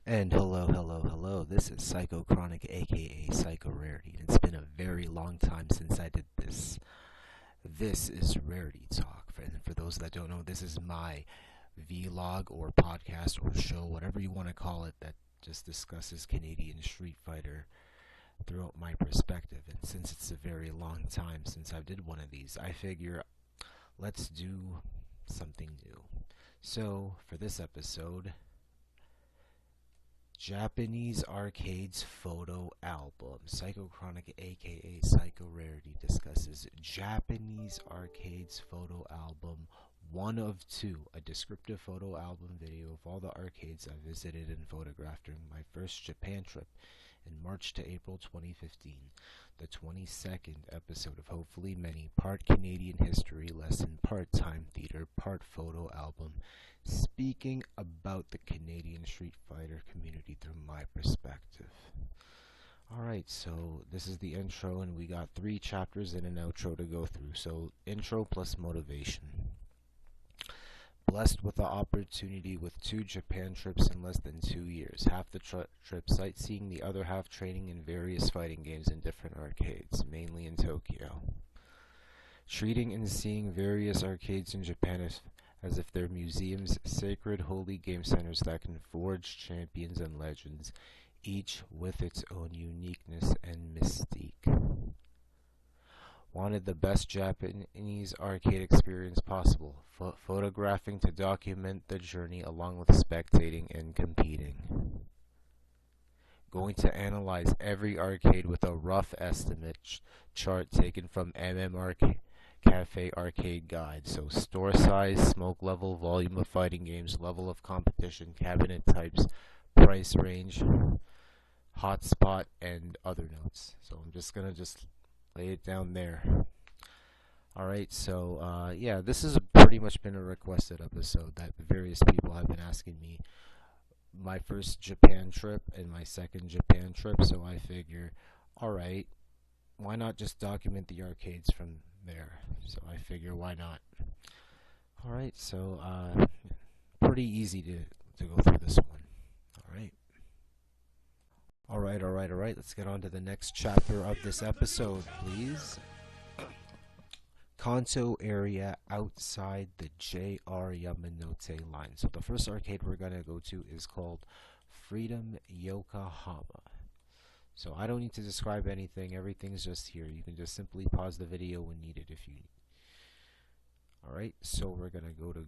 And hello. This is Psychochronic, aka Psychorarity. And it's been a very long time since I did this. This is Rarity Talk. And for those that don't know, this is my vlog or podcast or show, whatever you want to call it, that just discusses Canadian Street Fighter throughout my perspective. And since it's a very long time since I did one of these, I figure let's do something new. So, for this episode, Japanese Arcades Photo Album. Psychochronic, aka Psychorarity, discusses Japanese Arcades Photo Album 1 of 2, a descriptive photo album video of all the arcades I visited and photographed during my first Japan trip in March to April 2015. The 22nd episode of hopefully many, part Canadian history lesson, part time theater, part photo album, speaking about the Canadian Street Fighter community through my perspective. Alright, so this is the intro, and we got 3 chapters and an outro to go through. So, intro plus motivation. Blessed with the opportunity with 2 Japan trips in less than 2 years. Half the trip sightseeing, the other half training in various fighting games in different arcades, mainly in Tokyo. Treating and seeing various arcades in Japan as if they're museums, sacred, holy game centers that can forge champions and legends, each with its own uniqueness and mystique. Wanted the best Japanese arcade experience possible, photographing to document the journey along with spectating and competing. Going to analyze every arcade with a rough estimate chart taken from Cafe Arcade Guide. So store size, smoke level, volume of fighting games, level of competition, cabinet types, price range, hotspot, and other notes. So I'm just gonna lay it down there. Alright, so yeah, this has pretty much been a requested episode that various people have been asking me. My first Japan trip and my second Japan trip, so I figure, alright, why not just document the arcades from there? So I figure, why not? Alright, so pretty easy to go through this one. Alright, let's get on to the next chapter of this episode, please. Kanto area outside the JR Yamanote line. So the first arcade we're going to go to is called Freedom Yokohama. So I don't need to describe anything, everything's just here. You can just simply pause the video when needed if you need. Alright, so we're going to go to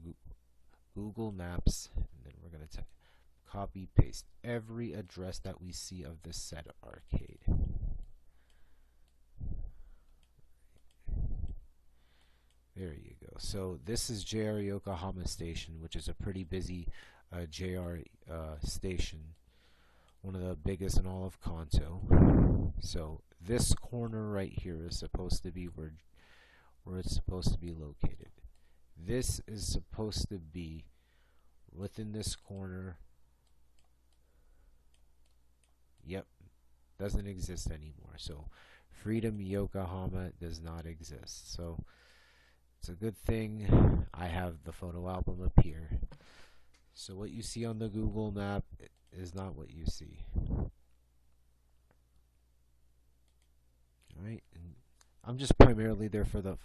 Google Maps, and then we're going to copy paste every address that we see of this said arcade. There you go. So this is JR Yokohama Station, which is a pretty busy JR station, one of the biggest in all of Kanto. So this corner right here is supposed to be where it's supposed to be located. This is supposed to be within this corner. Yep, doesn't exist anymore. So Freedom Yokohama does not exist. So it's a good thing I have the photo album up here. So what you see on the Google map is not what you see. Alright, and I'm just primarily there for the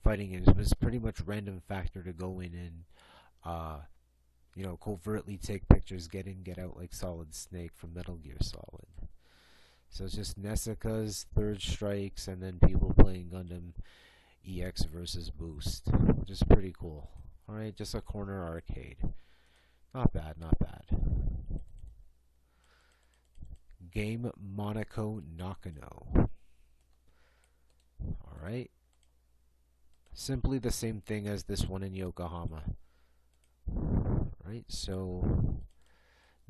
fighting games, but it's pretty much random factor to go in and covertly take pictures, get in, get out like Solid Snake from Metal Gear Solid. So it's just Nessica's, Third Strikes, and then people playing Gundam EX versus Boost, which is pretty cool. Alright, just a corner arcade. Not bad. Game Monaco Nakano. Alright. Simply the same thing as this one in Yokohama. Right, so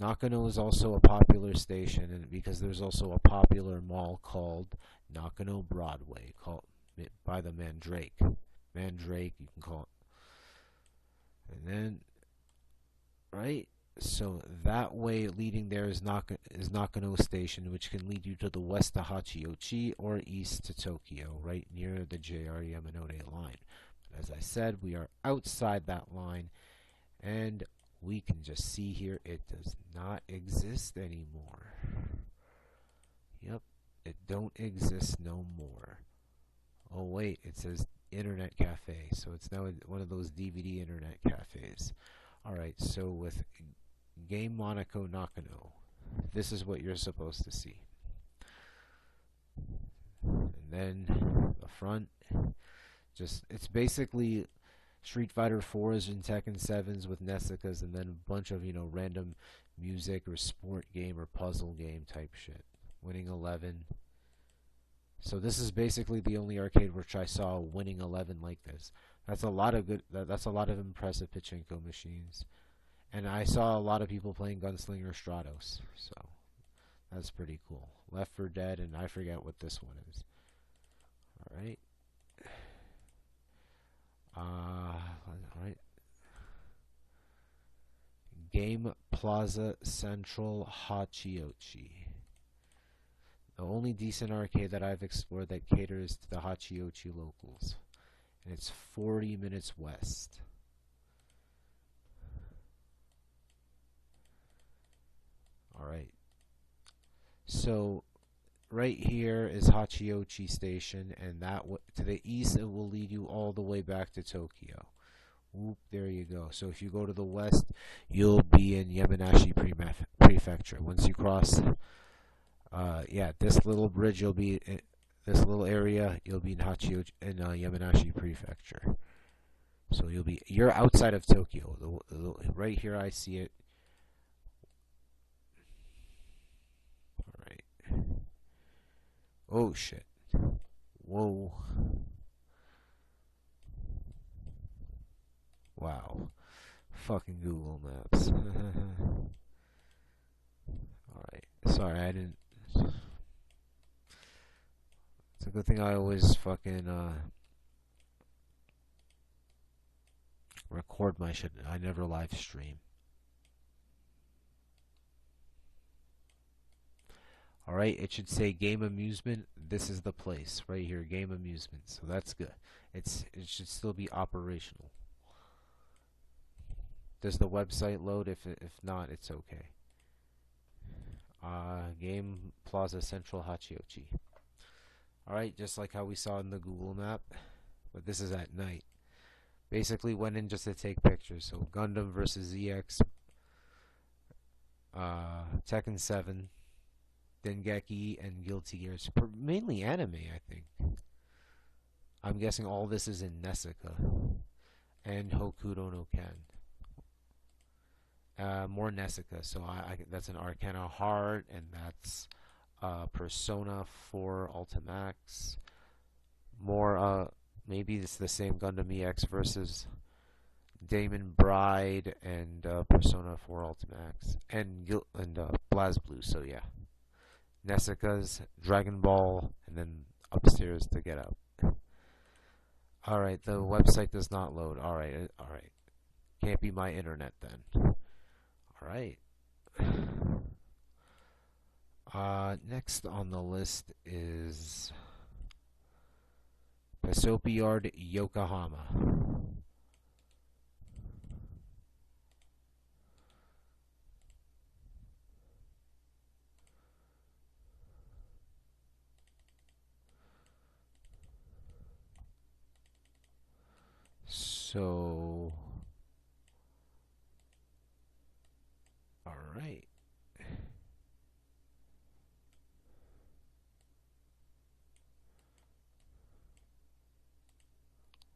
Nakano is also a popular station, and because there's also a popular mall called Nakano Broadway, called by the Mandrake, you can call it. And then, right, so that way leading there is Nakano Station, which can lead you to the west to Hachiochi or east to Tokyo, right near the JR Yamanote line. But as I said, we are outside that line, and we can just see here it does not exist anymore. Yep, it don't exist no more. Oh wait, it says internet cafe, so it's now one of those DVD internet cafes. Alright, so with Game Monaco Nakano, this is what you're supposed to see. And then the front, it's basically Street Fighter 4s and Tekken 7s with Nessikas, and then a bunch of, random music or sport game or puzzle game type shit. Winning 11. So this is basically the only arcade which I saw Winning 11 like this. That's a lot of impressive pachinko machines. And I saw a lot of people playing Gunslinger Stratos. So that's pretty cool. Left 4 Dead, and I forget what this one is. Alright. Alright. Game Plaza Central Hachiochi. The only decent arcade that I've explored that caters to the Hachiochi locals. And it's 40 minutes west. Alright. So, right here is Hachiochi Station, and to the east it will lead you all the way back to Tokyo. Whoop, there you go. So if you go to the west, you'll be in Yamanashi Prefecture. Once you cross, this little bridge, you'll be in this little area. You'll be in Yamanashi Prefecture. So you're outside of Tokyo. Right here, I see it. All right. Oh shit. Whoa. Wow. Fucking Google Maps. Alright. Sorry, I didn't. It's a good thing I always fucking record my shit. I never live stream. Alright, it should say Game Amusement. This is the place right here, Game Amusement. So that's good. It should still be operational. Does the website load? If not, it's okay. Game Plaza Central Hachiochi. Alright, just like how we saw in the Google map. But this is at night. Basically went in just to take pictures. So Gundam vs. ZX. Tekken 7. Dengeki and Guilty Gear. Mainly anime, I think. I'm guessing all this is in Nessica. And Hokuto no Ken. More Nessica, so that's an Arcana Heart, and that's Persona 4 Ultimax. More, maybe it's the same Gundam EX versus Damon Bride and Persona 4 Ultimax, and BlazBlue. So yeah, Nessica's Dragon Ball, and then upstairs to get out. All right, the website does not load. All right. Can't be my internet then. Alright. Next on the list is Pasopi Yard, Yokohama. So, alright.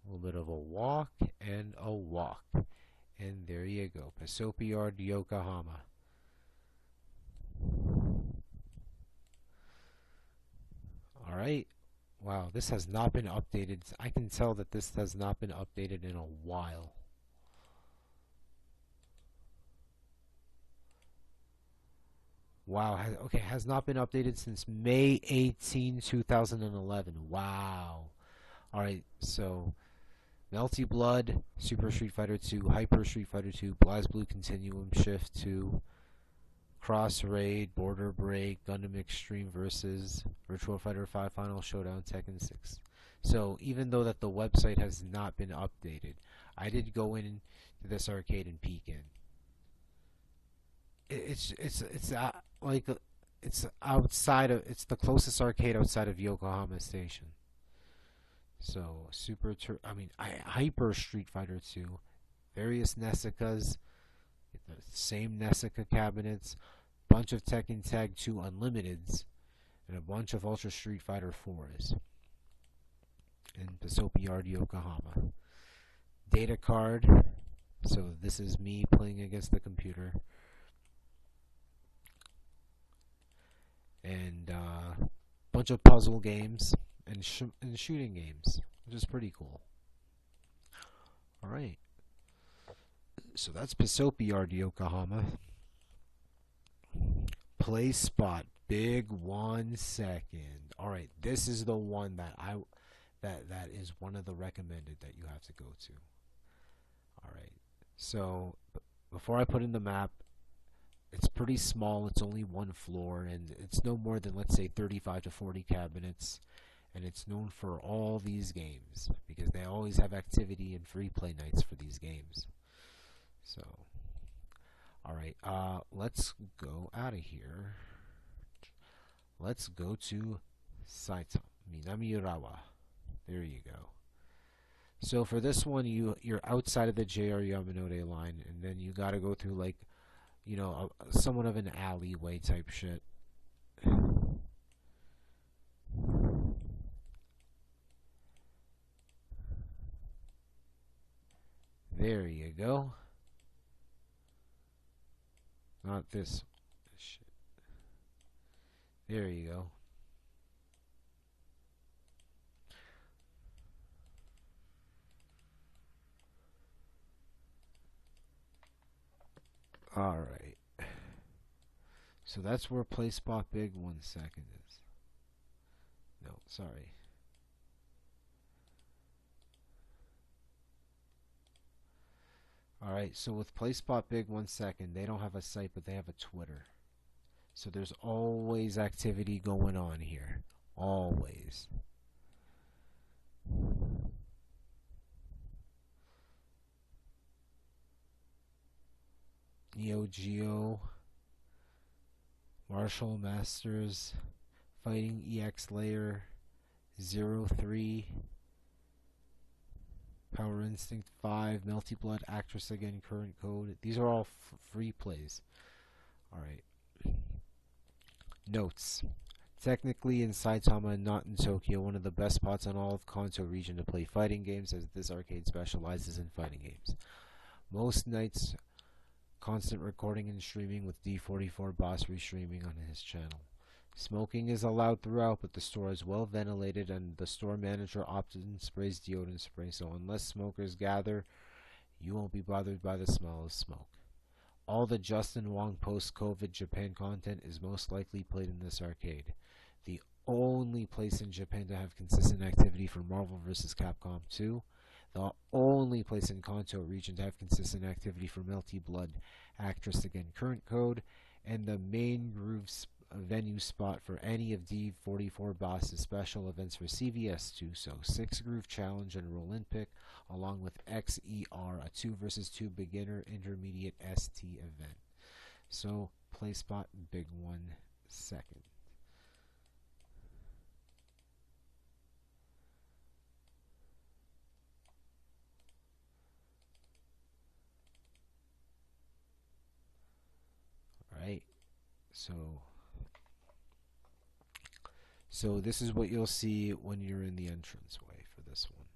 A little bit of a walk and a walk. And there you go. Pasopi Yard, Yokohama. Alright. Wow, this has not been updated. I can tell that this has not been updated in a while. Wow, has not been updated since May 18, 2011. Wow. Alright, so Melty Blood, Super Street Fighter 2, Hyper Street Fighter 2, BlazBlue Continuum Shift 2, Cross Raid, Border Break, Gundam Extreme vs. Virtua Fighter 5 Final Showdown, Tekken 6. So even though that the website has not been updated, I did go in to this arcade and peek in. It's like it's outside of it's the closest arcade outside of Yokohama Station. So I mean Hyper Street Fighter 2, various Nesicas, the same Nesica cabinets, bunch of Tekken Tag 2 Unlimiteds, and a bunch of Ultra Street Fighter 4s in Pasopi Yard, Yokohama. Data card. So this is me playing against the computer. And bunch of puzzle games and shooting games, which is pretty cool. All right. So that's Pasopi Yard, Yokohama. Play spot, big 1 second. All right, this is the one that is one of the recommended that you have to go to. All right. So before I put in the map, it's pretty small. It's only one floor, and it's no more than, let's say, 35 to 40 cabinets. And it's known for all these games because they always have activity and free play nights for these games. So, all right, let's go out of here. Let's go to Saitama, Minamiurawa. There you go. So for this one, you're outside of the JR Yamanote line, and then you got to go through like, somewhat of an alleyway type shit. There you go. Not this shit. There you go. Alright. So that's where play spot big 1 second is. No, sorry. Alright, so with play spot big 1 second, they don't have a site, but they have a Twitter. So there's always activity going on here. Always. Neo Geo, Martial Masters, Fighting EX Layer, 03, Power Instinct 5, Melty Blood, Actress Again, Current Code. These are all free plays. Alright. Notes. Technically in Saitama and not in Tokyo, one of the best spots on all of Kanto region to play fighting games, as this arcade specializes in fighting games. Most nights, constant recording and streaming with D44 Boss restreaming on his channel. Smoking is allowed throughout, but the store is well ventilated and the store manager often sprays deodorant spray, so unless smokers gather, you won't be bothered by the smell of smoke. All the Justin Wong post-COVID Japan content is most likely played in this arcade. The only place in Japan to have consistent activity for Marvel vs. Capcom 2. The only place in Kanto region to have consistent activity for Melty Blood, Actress Again, Current Code, and the main groove venue spot for any of D44 Boss's special events for CVS2, so 6 Groove Challenge and Roll In Pick, along with XER, a 2 vs 2 beginner intermediate ST event. So, play spot big 1 second. Alright, so this is what you'll see when you're in the entranceway for this one.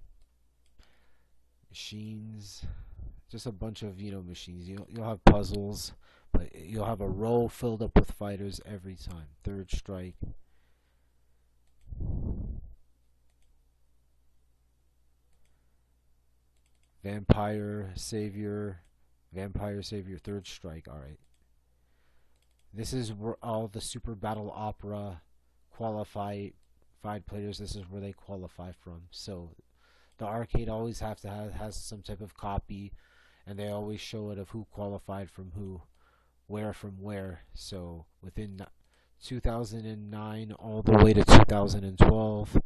Machines, just a bunch of machines. You'll have puzzles, but you'll have a row filled up with fighters every time. Third Strike. Vampire Savior, Third Strike. Alright. This is where all the Super Battle Opera qualified players, this is where they qualify from. So the arcade always has some type of copy, and they always show it of who qualified from who, where from where. So within 2009 all the way to 2012,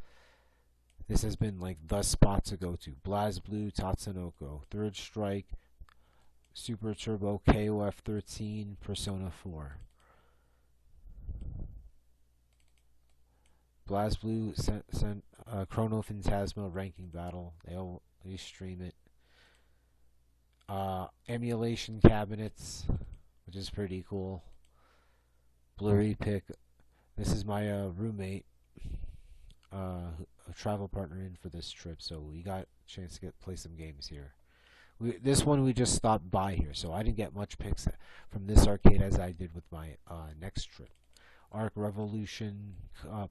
this has been like the spot to go to. BlazBlue, Tatsunoko, Third Strike, Super Turbo KOF 13, Persona 4. BlazBlue Chrono Phantasma ranking battle. They stream it. Emulation cabinets, which is pretty cool. Blurry Pick. This is my roommate, a travel partner in for this trip, so we got a chance to play some games here. This one we just stopped by here, so I didn't get much picks from this arcade as I did with my next trip. Arc Revolution Cup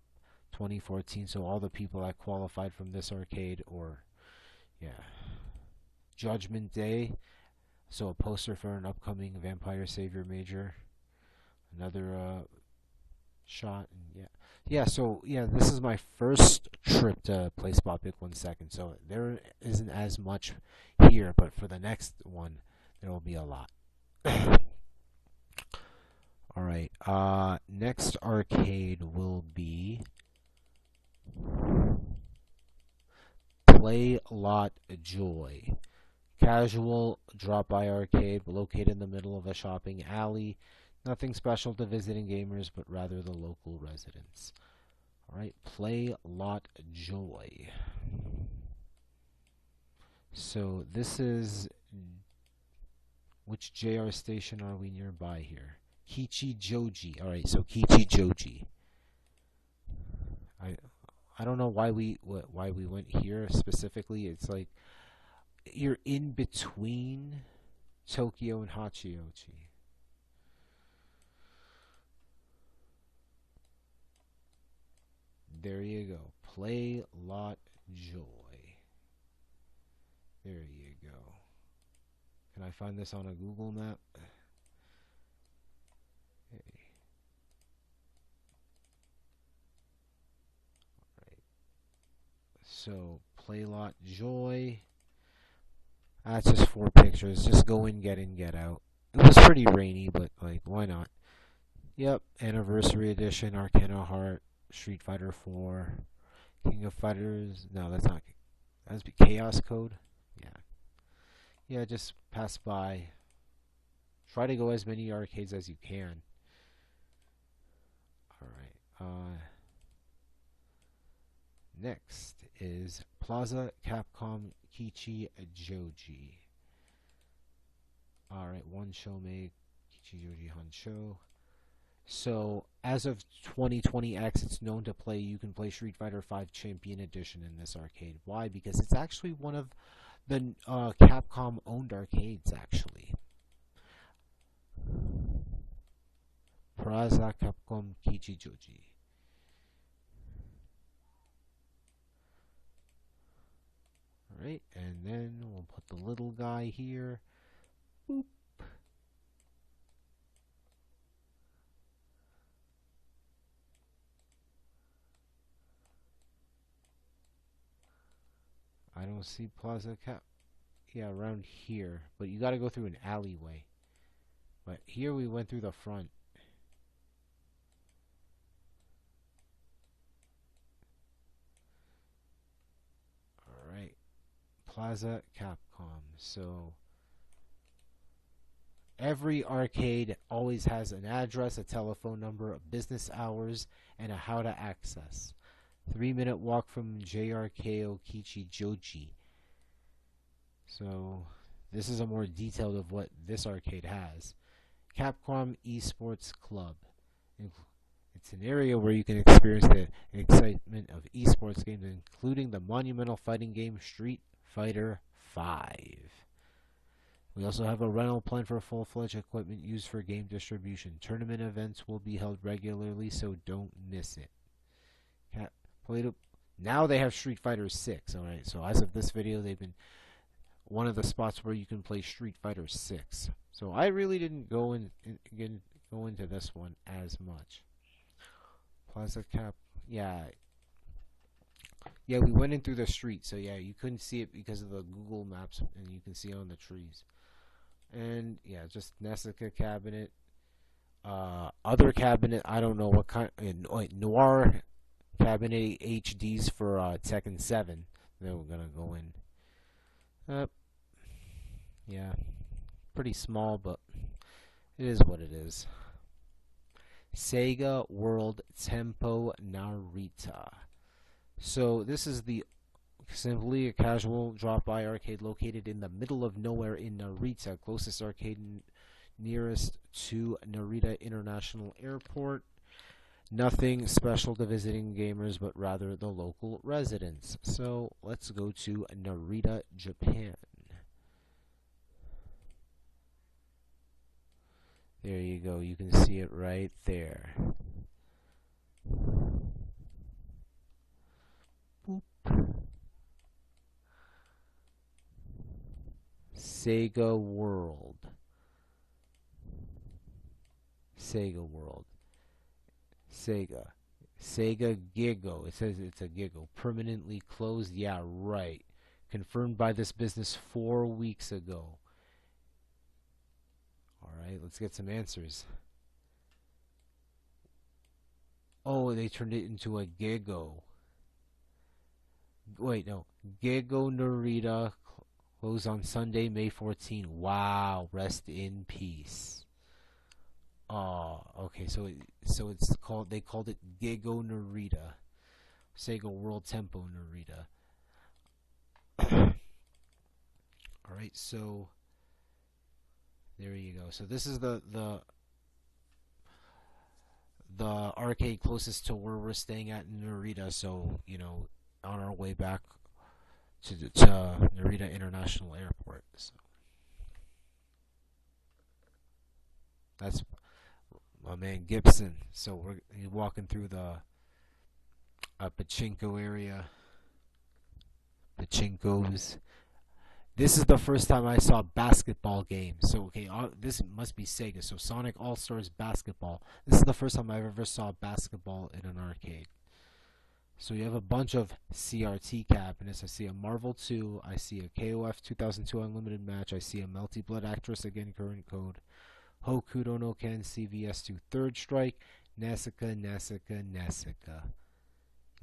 2014, so all the people that qualified from this arcade, or yeah. Judgment Day, so a poster for an upcoming Vampire Savior Major. Another shot, and yeah, this is my first trip to play Spot Pick 1 second, so there isn't as much here, but for the next one there will be a lot. Alright, next arcade will be Play Lot Joy. Casual drop-by arcade located in the middle of a shopping alley. Nothing special to visiting gamers, but rather the local residents. Alright, Play Lot Joy. So this is... Which JR station are we nearby here? Kichijoji. Alright, so Kichijoji. I don't know why we went here specifically. It's like you're in between Tokyo and Hachioji. There you go. Play Lot Joy. There you go. Can I find this on a Google map? Hey. Alright. So, Play Lot Joy. That's just 4 pictures. Just go in, get out. It was pretty rainy, but like, why not? Yep, Anniversary Edition, Arcana Heart, Street Fighter 4, King of Fighters. No, that's not. That's Chaos Code. Yeah. Yeah, just pass by. Try to go as many arcades as you can. Alright. Next is Plaza Capcom Kichijoji. Alright, one show make Kichijoji Hansho. So, as of 2020X, it's known to play. You can play Street Fighter V Champion Edition in this arcade. Why? Because it's actually one of the Capcom-owned arcades, actually. Plaza Capcom Kichijoji. Alright, and then we'll put the little guy here. Boop. I don't see Plaza Cap. Yeah, around here. But you gotta go through an alleyway. But here we went through the front. Alright. Plaza Capcom. So, every arcade always has an address, a telephone number, business hours, and a how to access. 3-minute walk from JRKO Kichijoji. So, this is a more detailed of what this arcade has. Capcom Esports Club. It's an area where you can experience the excitement of esports games, including the monumental fighting game Street Fighter V. We also have a rental plan for full-fledged equipment used for game distribution. Tournament events will be held regularly, so don't miss it. Now they have Street Fighter 6. Alright, so as of this video, they've been one of the spots where you can play Street Fighter 6. So I really didn't go into this one as much. Plaza Cap, yeah, we went in through the street, so yeah, you couldn't see it because of the Google Maps, and you can see on the trees. And yeah, just Nessica cabinet, other cabinet, I don't know what kind, Noir cabinet HDs for Tekken 7. Then we're gonna go in. Yeah. Pretty small, but it is what it is. Sega World Tempo Narita. So this is the simply a casual drop-by arcade located in the middle of nowhere in Narita, closest arcade nearest to Narita International Airport. Nothing special to visiting gamers, but rather the local residents. So let's go to Narita, Japan. There you go. You can see it right there. Boop. Sega World. Sega World. Sega. Sega Gigo. It says it's a Gigo. Permanently closed? Yeah, right. Confirmed by this business 4 weeks ago. Alright, let's get some answers. Oh, they turned it into a Gigo. Wait, no. Gigo Narita closed on Sunday, May 14. Wow, rest in peace. Oh, okay, so it's called, they called it Gigo Narita. Sega World Tempo Narita. Alright, so there you go. So this is the arcade closest to where we're staying at in Narita, so, you know, on our way back to Narita International Airport. So that's my man Gibson. So we're walking through the pachinko area. Pachinkos. This is the first time I saw basketball games. So, okay, this must be Sega. So, Sonic All-Stars Basketball. This is the first time I ever saw basketball in an arcade. So, you have a bunch of CRT cabinets. I see a Marvel 2. I see a KOF 2002 Unlimited Match. I see a Melty Blood Actress, again, current code. Hokuto no Ken CVS2 Third Strike. Nessica, Nessica, Nessica.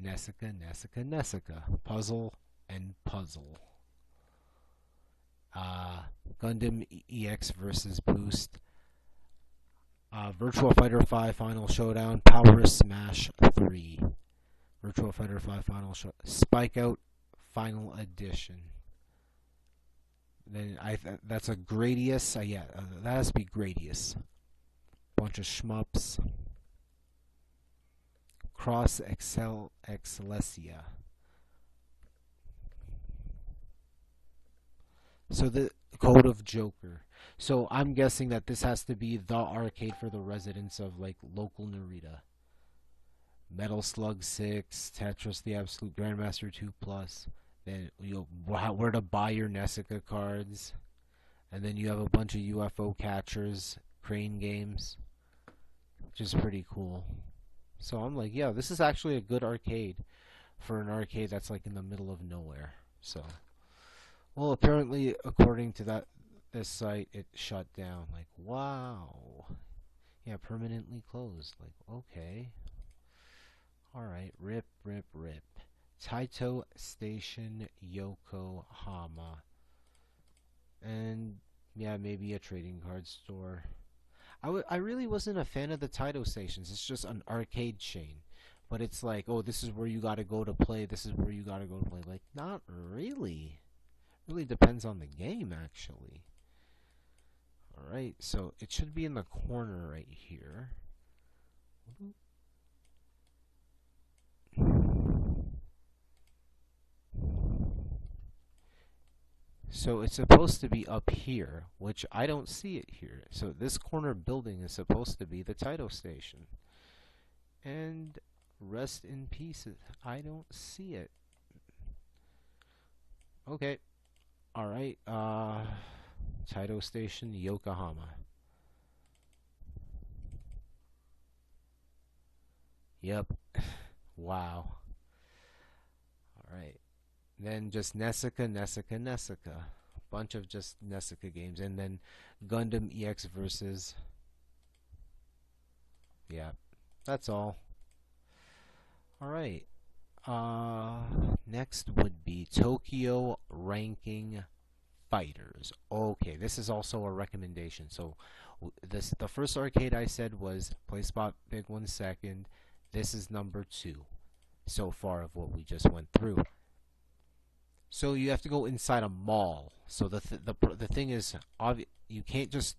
Nessica, Nessica, Nessica. Puzzle and Puzzle. Gundam EX versus Boost, Virtua Fighter 5 Final Showdown, Power Smash 3, Virtua Fighter 5 Final Show, Spike Out Final Edition. Then that's a Gradius. Yeah, that has to be Gradius. Bunch of shmups. Cross Excelsia. So the Code of Joker. So I'm guessing that this has to be the arcade for the residents of like local Narita. Metal Slug 6, Tetris the Absolute Grandmaster 2 Plus. Then you know where to buy your Nessica cards. And then you have a bunch of UFO catchers, crane games, which is pretty cool. So I'm like, yeah, this is actually a good arcade for an arcade that's like in the middle of nowhere. So. Well, apparently, according to this site, it shut down. Like, wow. Yeah, permanently closed. Like, okay. Alright, rip. Taito Station, Yokohama. And, yeah, maybe a trading card store. I really wasn't a fan of the Taito stations. It's just an arcade chain. But it's like, oh, this is where you gotta go to play. This is where you gotta go to play. Like, not really. Really depends on the game, actually. Alright, so it should be in the corner right here. So it's supposed to be up here, which I don't see it here. So this corner building is supposed to be the Taito station. And rest in peace, I don't see it. Okay. Alright, Taito Station, Yokohama. Yep. Wow. Alright. Then just Nessica. Bunch of just Nessica games. And then Gundam EX versus. Yeah. That's all. Alright. Next would be Tokyo Ranking fighters. Okay, this is also a recommendation. So the first arcade I said was Play Spot Big 1 second. This is number 2 so far of what we just went through. So you have to go inside a mall. So the thing is, you can't just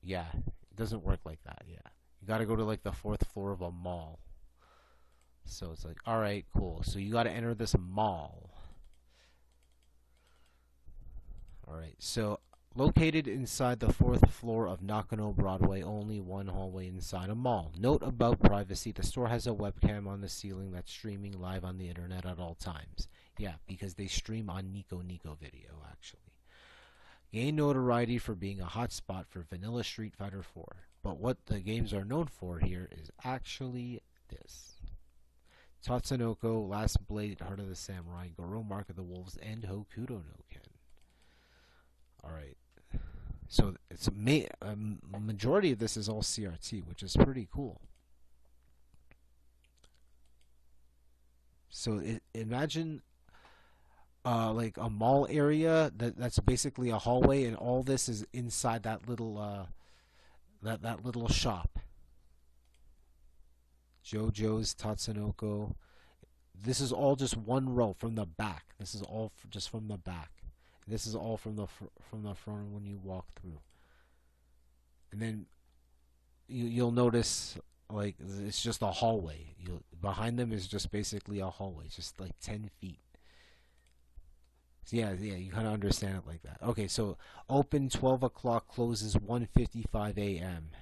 yeah, it doesn't work like that. Yeah, you got to go to like the 4th floor of a mall. So it's like, all right, cool. So you got to enter this mall. All right, so located inside the 4th floor of Nakano Broadway, only one hallway inside a mall. Note about privacy, the store has a webcam on the ceiling that's streaming live on the internet at all times. Yeah, because they stream on Nico Nico Video, actually. Gain notoriety for being a hotspot for vanilla Street Fighter 4. But what the games are known for here is actually this. Tatsunoko, Last Blade, Heart of the Samurai, Goro, Mark of the Wolves, and Hokuto no Ken. Alright. So it's a majority of this is all CRT, which is pretty cool. So imagine like a mall area that's basically a hallway, and all this is inside that little that little shop. JoJo's, Tatsunoko. This is all just one row from the back. This is all just from the back. This is all from the front when you walk through. And then you'll notice like it's just a hallway. Behind them is just basically a hallway, just like 10 feet. So yeah, you kind of understand it like that. Okay, so open 12 o'clock, closes 1:55 a.m.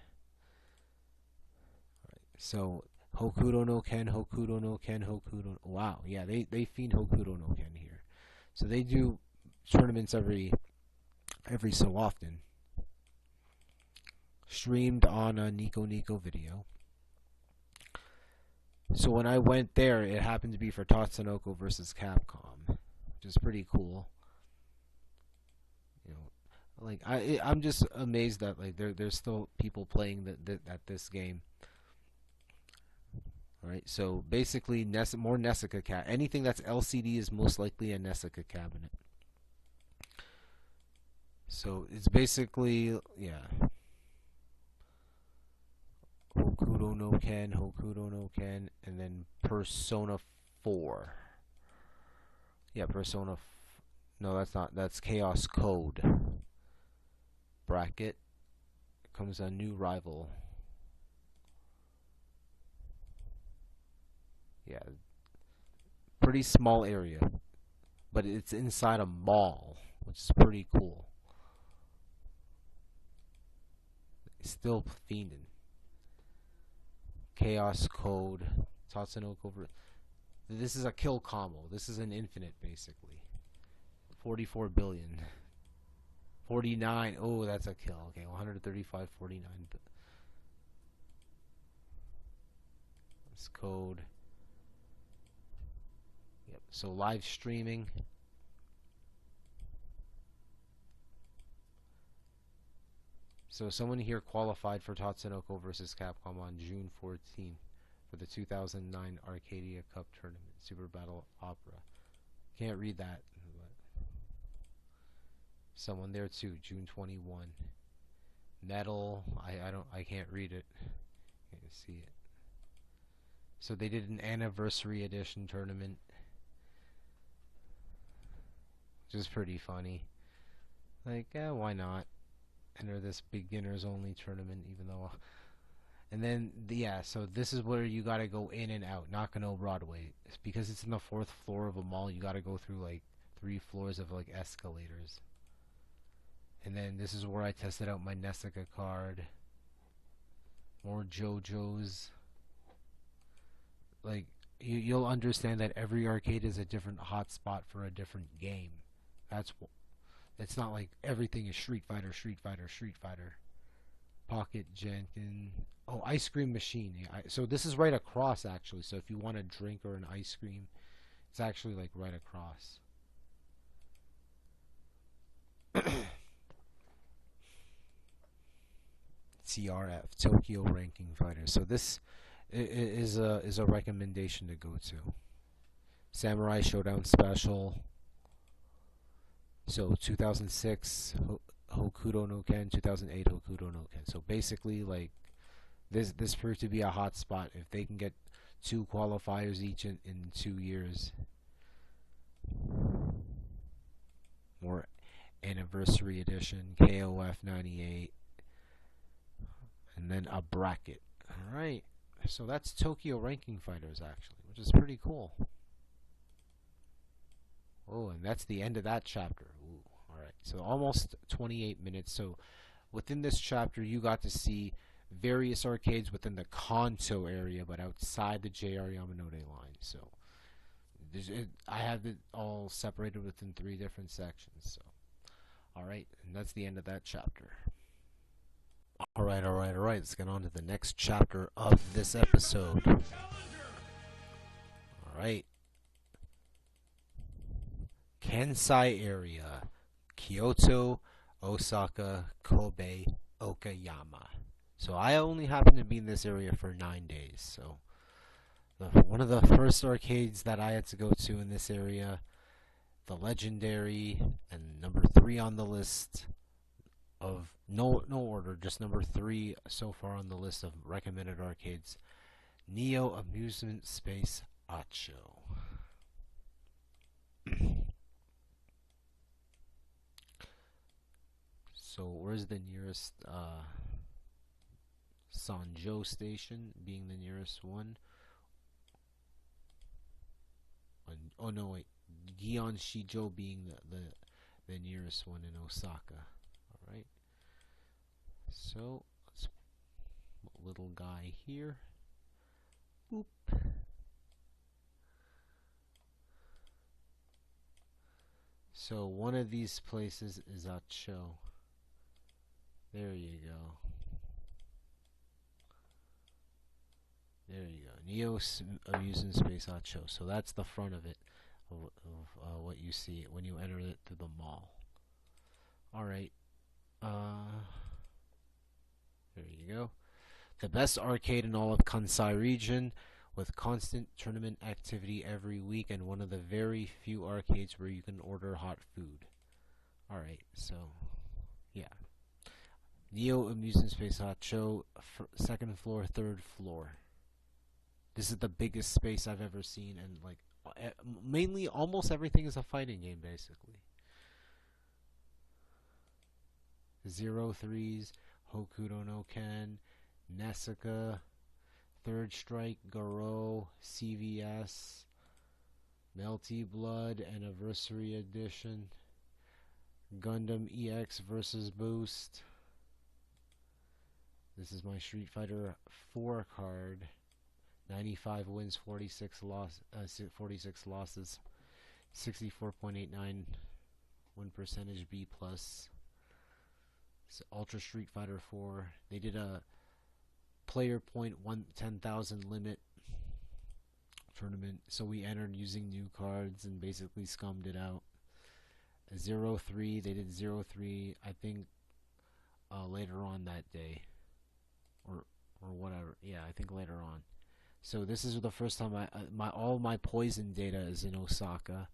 Right, so Hokuto no Ken, Hokuto no Ken, Hokuto. Wow, yeah, they feed Hokuto no Ken here. So they do tournaments every so often. Streamed on a Nico Nico Video. So when I went there, it happened to be for Tatsunoko versus Capcom, which is pretty cool. You know, like I'm just amazed that like there's still people playing at this game. Alright, so basically more Nessica anything that's LCD is most likely a Nessica cabinet. So it's basically, yeah. Hokuto no Ken, and then Persona 4. Yeah, no, that's not. That's Chaos Code. Bracket. Comes a new rival. Yeah. Pretty small area. But it's inside a mall, which is pretty cool. Still fiending. Chaos Code. Tatsunoko. This is a kill combo. This is an infinite, basically. 44 billion. 49. Oh, that's a kill. Okay, 135, 49. This code. Yep. So live streaming. So someone here qualified for Tatsunoko versus Capcom on June 14th for the 2009 Arcadia Cup Tournament, Super Battle Opera. Can't read that. But someone there too, June 21. Metal, I can't read it. Can't see it. So they did an anniversary edition tournament, which is pretty funny. Like, why not? Enter this beginners only tournament, even though and then so this is where you gotta go in and out Nakano Broadway. It's because it's in the 4th floor of a mall, you gotta go through like 3 floors of like escalators. And then this is where I tested out my Nessica card. More JoJo's. Like you'll understand that every arcade is a different hotspot for a different game. It's not like everything is Street Fighter. Pocket Jenkin. Oh, ice cream machine. Yeah, so this is right across, actually. So if you want a drink or an ice cream, it's actually like right across. TRF, Tokyo Ranking Fighter. So this is a recommendation to go to. Samurai Showdown Special. So 2006 Hokuto no Ken, 2008 Hokuto no Ken. So basically, like this proved to be a hot spot. If they can get two qualifiers each in 2 years, more anniversary edition, KOF 98, and then a bracket. All right. So that's Tokyo ranking fighters actually, which is pretty cool. Oh, and that's the end of that chapter. Ooh, all right. So almost 28 minutes. So within this chapter, you got to see various arcades within the Kanto area, but outside the JR Yamanote line. So I have it all separated within 3 different sections. So, all right, and that's the end of that chapter. All right, all right, all right. Let's get on to the next chapter of this episode. All right. Kansai area, Kyoto, Osaka, Kobe, Okayama. So I only happen to be in this area for 9 days. So one of the first arcades that I had to go to in this area, the legendary, and number 3 on the list of no order, just number 3 so far on the list of recommended arcades, Neo Amusement Space Acho. So where's the nearest Sanjo station being the nearest one? Oh no, wait, Gion Shijo being the nearest one in Osaka. All right. So let's put a little guy here. Boop. So one of these places is Acho. There you go. There you go. Neo Amusement Space Acho. So that's the front of it, of what you see when you enter it through the mall. Alright. There you go. The best arcade in all of Kansai region, with constant tournament activity every week, and one of the very few arcades where you can order hot food. Alright, so, yeah. Neo Amusement Space Acho, second floor, third floor. This is the biggest space I've ever seen, and like mainly almost everything is a fighting game basically. 03s, Hokuto no Ken, Nesuka, Third Strike, Garo, CVS, Melty Blood Anniversary Edition, Gundam EX versus Boost. This is my Street Fighter 4 card. 95 wins, 46 losses, 64.89 win percentage, B plus. It's Ultra Street Fighter 4. They did a player point 10,000 limit tournament, so we entered using new cards and basically scummed it out. 03, they did 03, I think later on that day, or whatever. Yeah, I think later on. So this is the first time all my poison data is in Osaka.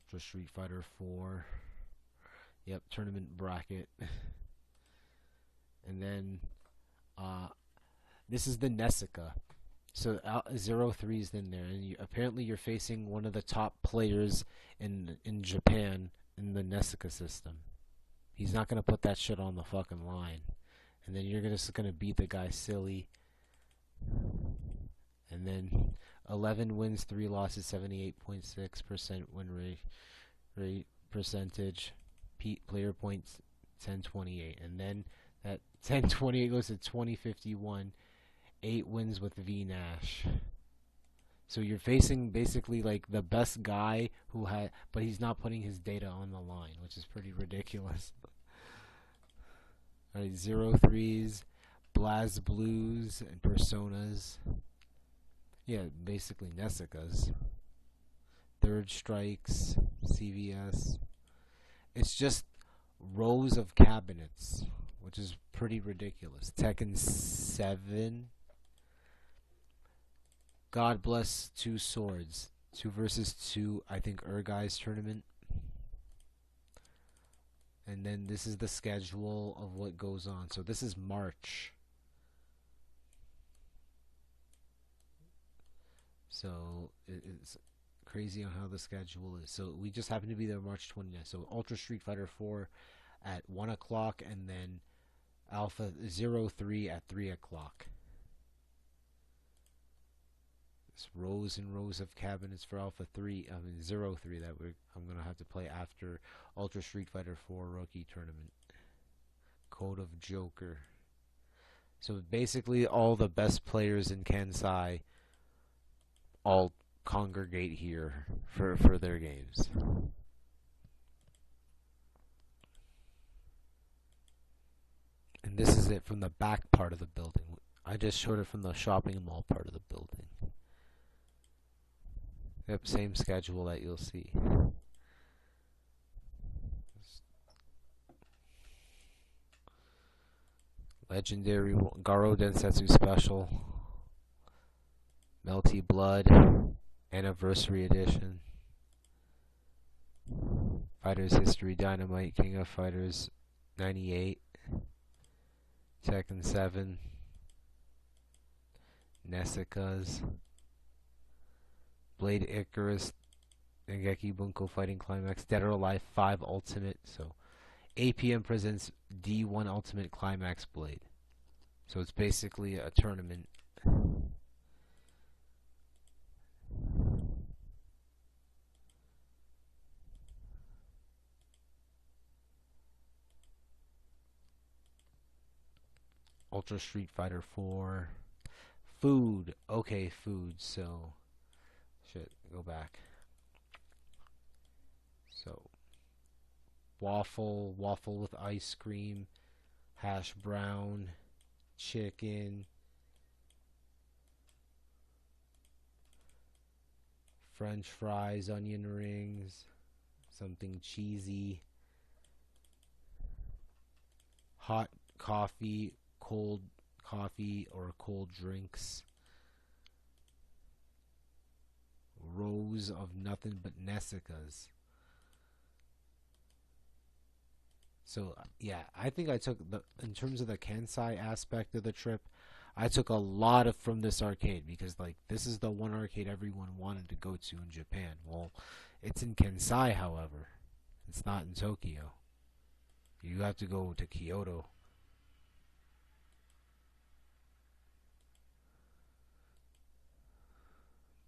For Street Fighter 4. Yep, tournament bracket. And then this is the Nesuka. So 03 is in there, and apparently you're facing one of the top players in Japan in the Nesuka system. He's not going to put that shit on the fucking line. And then you're just going to beat the guy silly. And then 11 wins, 3 losses, 78.6% win rate percentage. Player points 1028. And then that 1028 goes to 2051. 8 wins with V Nash. So you're facing basically like the best guy but he's not putting his data on the line, which is pretty ridiculous. Alright, 03s, Blaz Blues, and Personas. Yeah, basically Nesukas. Third Strikes, CVS. It's just rows of cabinets, which is pretty ridiculous. Tekken 7. God Bless Two Swords. 2 versus 2, I think, Urgai's tournament. And then this is the schedule of what goes on. So this is March. So it's crazy on how the schedule is. So we just happen to be there March 29th. So Ultra Street Fighter 4 at 1 o'clock, and then Alpha 03 at 3 o'clock. It's rows and rows of cabinets for Alpha 03 that I'm going to have to play after Ultra Street Fighter 4 Rookie Tournament. Code of Joker. So basically all the best players in Kansai all congregate here for their games. And this is it from the back part of the building. I just showed it from the shopping mall part of the building. Yep, same schedule that you'll see. Legendary Garo Densetsu Special. Melty Blood. Anniversary Edition. Fighters History Dynamite. King of Fighters 98. Tekken 7. Nessica's. Blade Icarus, Dengeki Bunko Fighting Climax, Dead or Alive 5 Ultimate. So APM presents D1 Ultimate Climax Blade. So it's basically a tournament. Ultra Street Fighter 4. Food. Okay, food. So shit, go back. So waffle with ice cream, hash brown, chicken, French fries, onion rings, something cheesy, hot coffee, cold coffee or cold drinks, rows of nothing but Nessicas. So yeah, I think I took in terms of the Kansai aspect of the trip, I took a lot of from this arcade because like this is the one arcade everyone wanted to go to in Japan. Well, it's in Kansai, however. It's not in Tokyo. You have to go to Kyoto.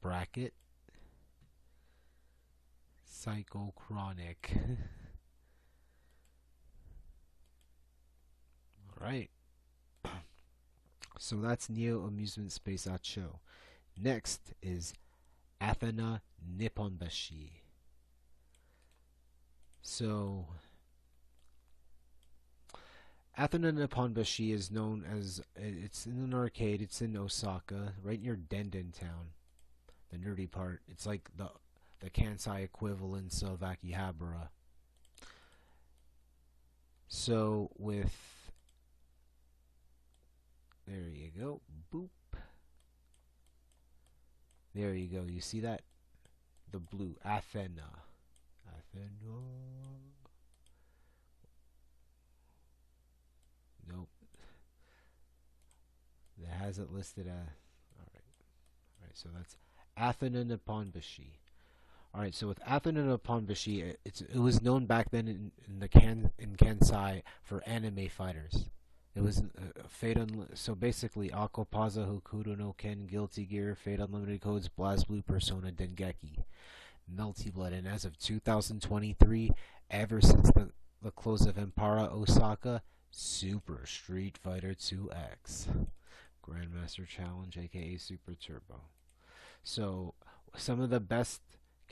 Bracket. Psychochronic. Alright. So that's Neo Amusement Space at Show. Next is Athena Nipponbashi. So Athena Nipponbashi is known as, it's in an arcade, it's in Osaka, right near Denden Town. The nerdy part. It's like the Kansai equivalence of Akihabara. So with, there you go, boop. There you go. You see that? The blue, Athena. Athena. Nope. It has it listed as. Alright, so that's Athena Nipponbashi. Alright, so with Athena Nipponbashi, it was known back then in Kansai for anime fighters. It was so basically Akopaza, Hokuto no Ken, Guilty Gear, Fate Unlimited Codes, BlazBlue, Persona, Dengeki, Melty Blood, and as of 2023, ever since the close of Empara Osaka, Super Street Fighter 2X, Grandmaster Challenge, aka Super Turbo. So some of the best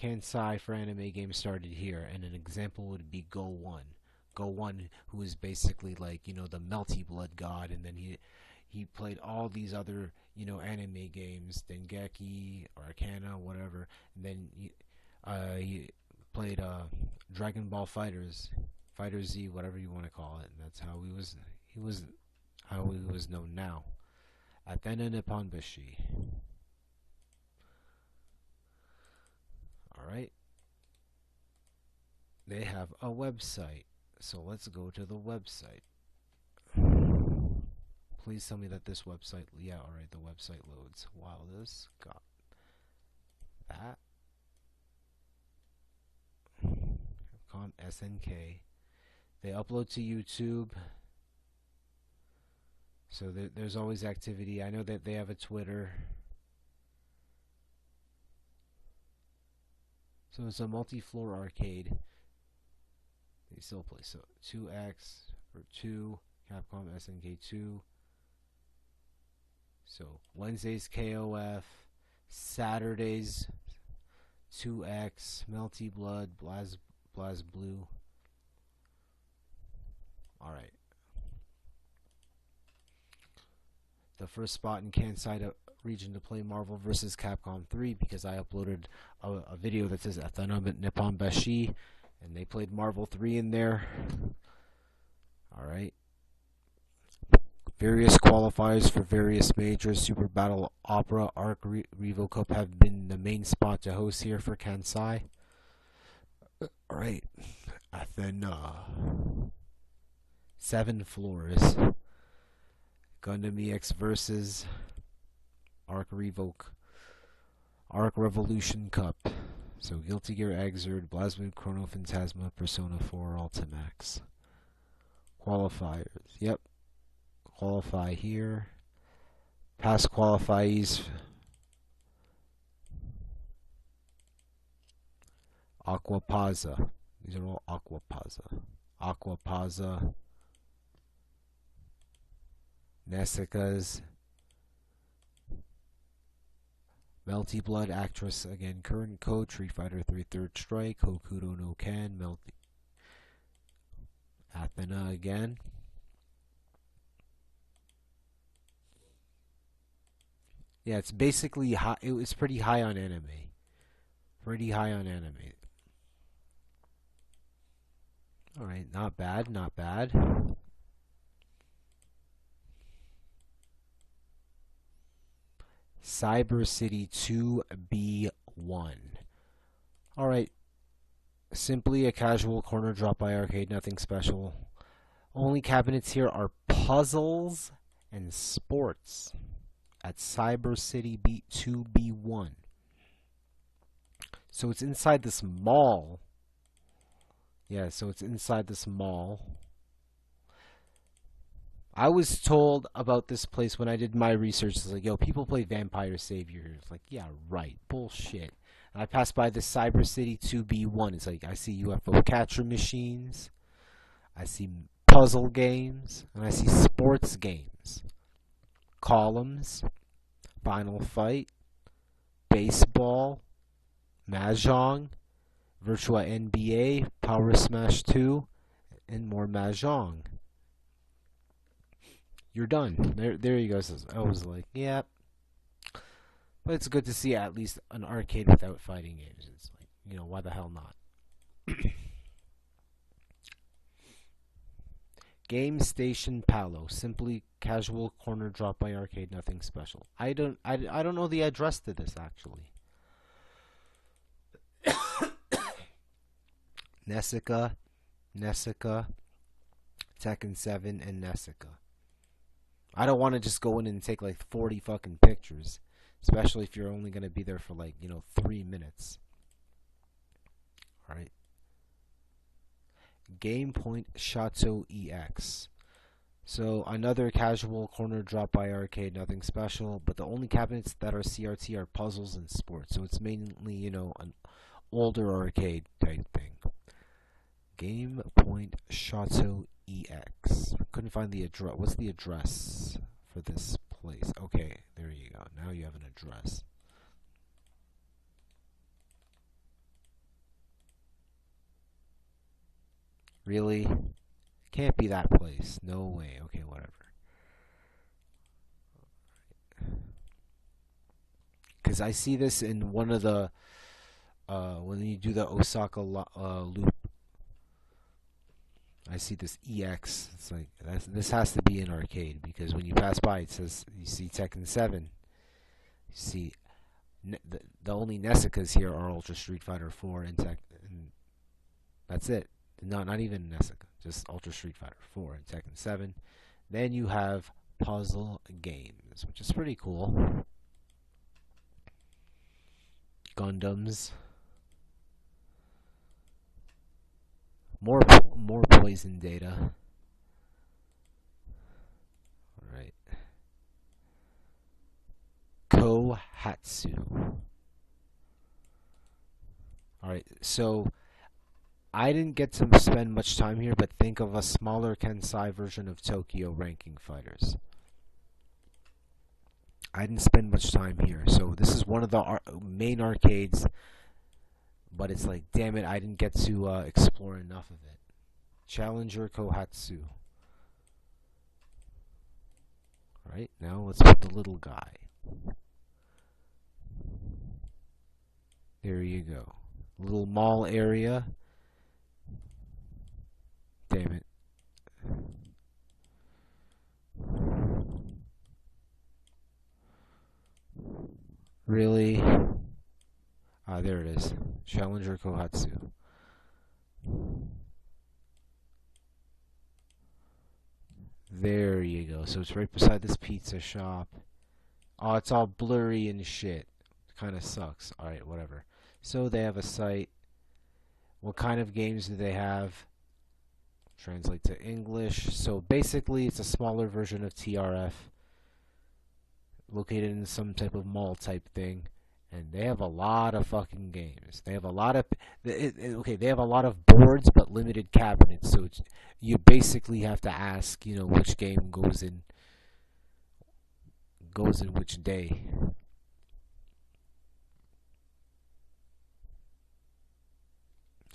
Kansai for anime games started here, and an example would be Go 1. Go 1, who is basically like, the Melty Blood god, and then he played all these other, anime games, Dengeki, Arcana, whatever, and then he played Dragon Ball Fighters, Fighter Z, whatever you want to call it, and that's how he was known now. Athena Nipponbashi. Alright. They have a website. So let's go to the website. Please tell me that this website... Yeah, alright, the website loads. Wow, this got that. Capcom SNK. They upload to YouTube. So there's always activity. I know that they have a Twitter. So it's a multi-floor arcade. They still play. So 2X or 2, Capcom SNK 2. So Wednesdays KOF, Saturdays 2X, Melty Blood, Blaz Blue. Alright. The first spot in Kansai region to play Marvel vs. Capcom 3 because I uploaded a video that says Athena Nippon Bashi, and they played Marvel 3 in there. Alright. Various qualifiers for various majors, Super Battle Opera, Arc, Revo Cup have been the main spot to host here for Kansai. Alright. Athena. 7 floors. Gundam EX versus Arc Revoke. Arc Revolution Cup. So Guilty Gear Exert, Plasmid Chrono Phantasma, Persona 4 Ultimax. Qualifiers. Yep. Qualify here. Past qualifyees. Aquapaza. These are all Aquapaza. Aquapaza. Nessica's. Melty Blood Actress again. Current Code. Street Fighter 3 Third Strike. Hokuto no Ken. Melty. Athena again. Yeah, it's basically high. It was pretty high on anime. Pretty high on anime. Alright, not bad, not bad. Cyber City 2B1. Alright. Simply a casual corner drop by arcade, nothing special. Only cabinets here are puzzles and sports at Cyber City 2B1. So it's inside this mall. Yeah, so it's inside this mall. I was told about this place when I did my research. It's like, yo, people play Vampire Savior. It's like, yeah, right. Bullshit. And I passed by this Cyber City 2B1. It's like, I see UFO catcher machines. I see puzzle games. And I see sports games. Columns. Final Fight. Baseball. Mahjong. Virtua NBA. Power Smash 2. And more Mahjong. You're done. There you go. I was like, yeah. But it's good to see at least an arcade without fighting games. It's like, you know, why the hell not? Game Station Palo. Simply casual corner drop by arcade, nothing special. I don't know the address to this actually. Nessica, Tekken 7, and Nessica. I don't want to just go in and take like 40 fucking pictures. Especially if you're only going to be there for like, 3 minutes. Alright. Game Point Shato EX. So another casual corner drop by arcade, nothing special. But the only cabinets that are CRT are puzzles and sports. So it's mainly, an older arcade type thing. Game Point Shato EX. Couldn't find the address. What's the address for this place? Okay, there you go. Now you have an address. Really? Can't be that place. No way. Okay, whatever. Because I see this in one of the when you do the Osaka loop. I see this EX. It's like this has to be an arcade because when you pass by, it says you see Tekken 7, you see The only Nessikas here are Ultra Street Fighter 4 and and that's it. Not even Nessica, just Ultra Street Fighter 4 and Tekken 7. Then you have puzzle games, which is pretty cool. Gundams. More poison data. Alright. Kohatsu. Alright, so I didn't get to spend much time here, but think of a smaller Kansai version of Tokyo ranking fighters. I didn't spend much time here, so this is one of the main arcades, but it's like, damn it, I didn't get to explore enough of it. Challenger Kohatsu. Alright, now let's put the little guy. There you go. Little mall area. Damn it. Really? Ah, there it is. Challenger Kohatsu. There you go. So it's right beside this pizza shop. Oh, it's all blurry and shit. Kind of sucks. Alright, whatever. So they have a site. What kind of games do they have? Translate to English. So basically, it's a smaller version of TRF, located in some type of mall type thing, and they have a lot of fucking games. They have a lot of they have a lot of boards, but limited cabinets. So you basically have to ask, which game goes in which day.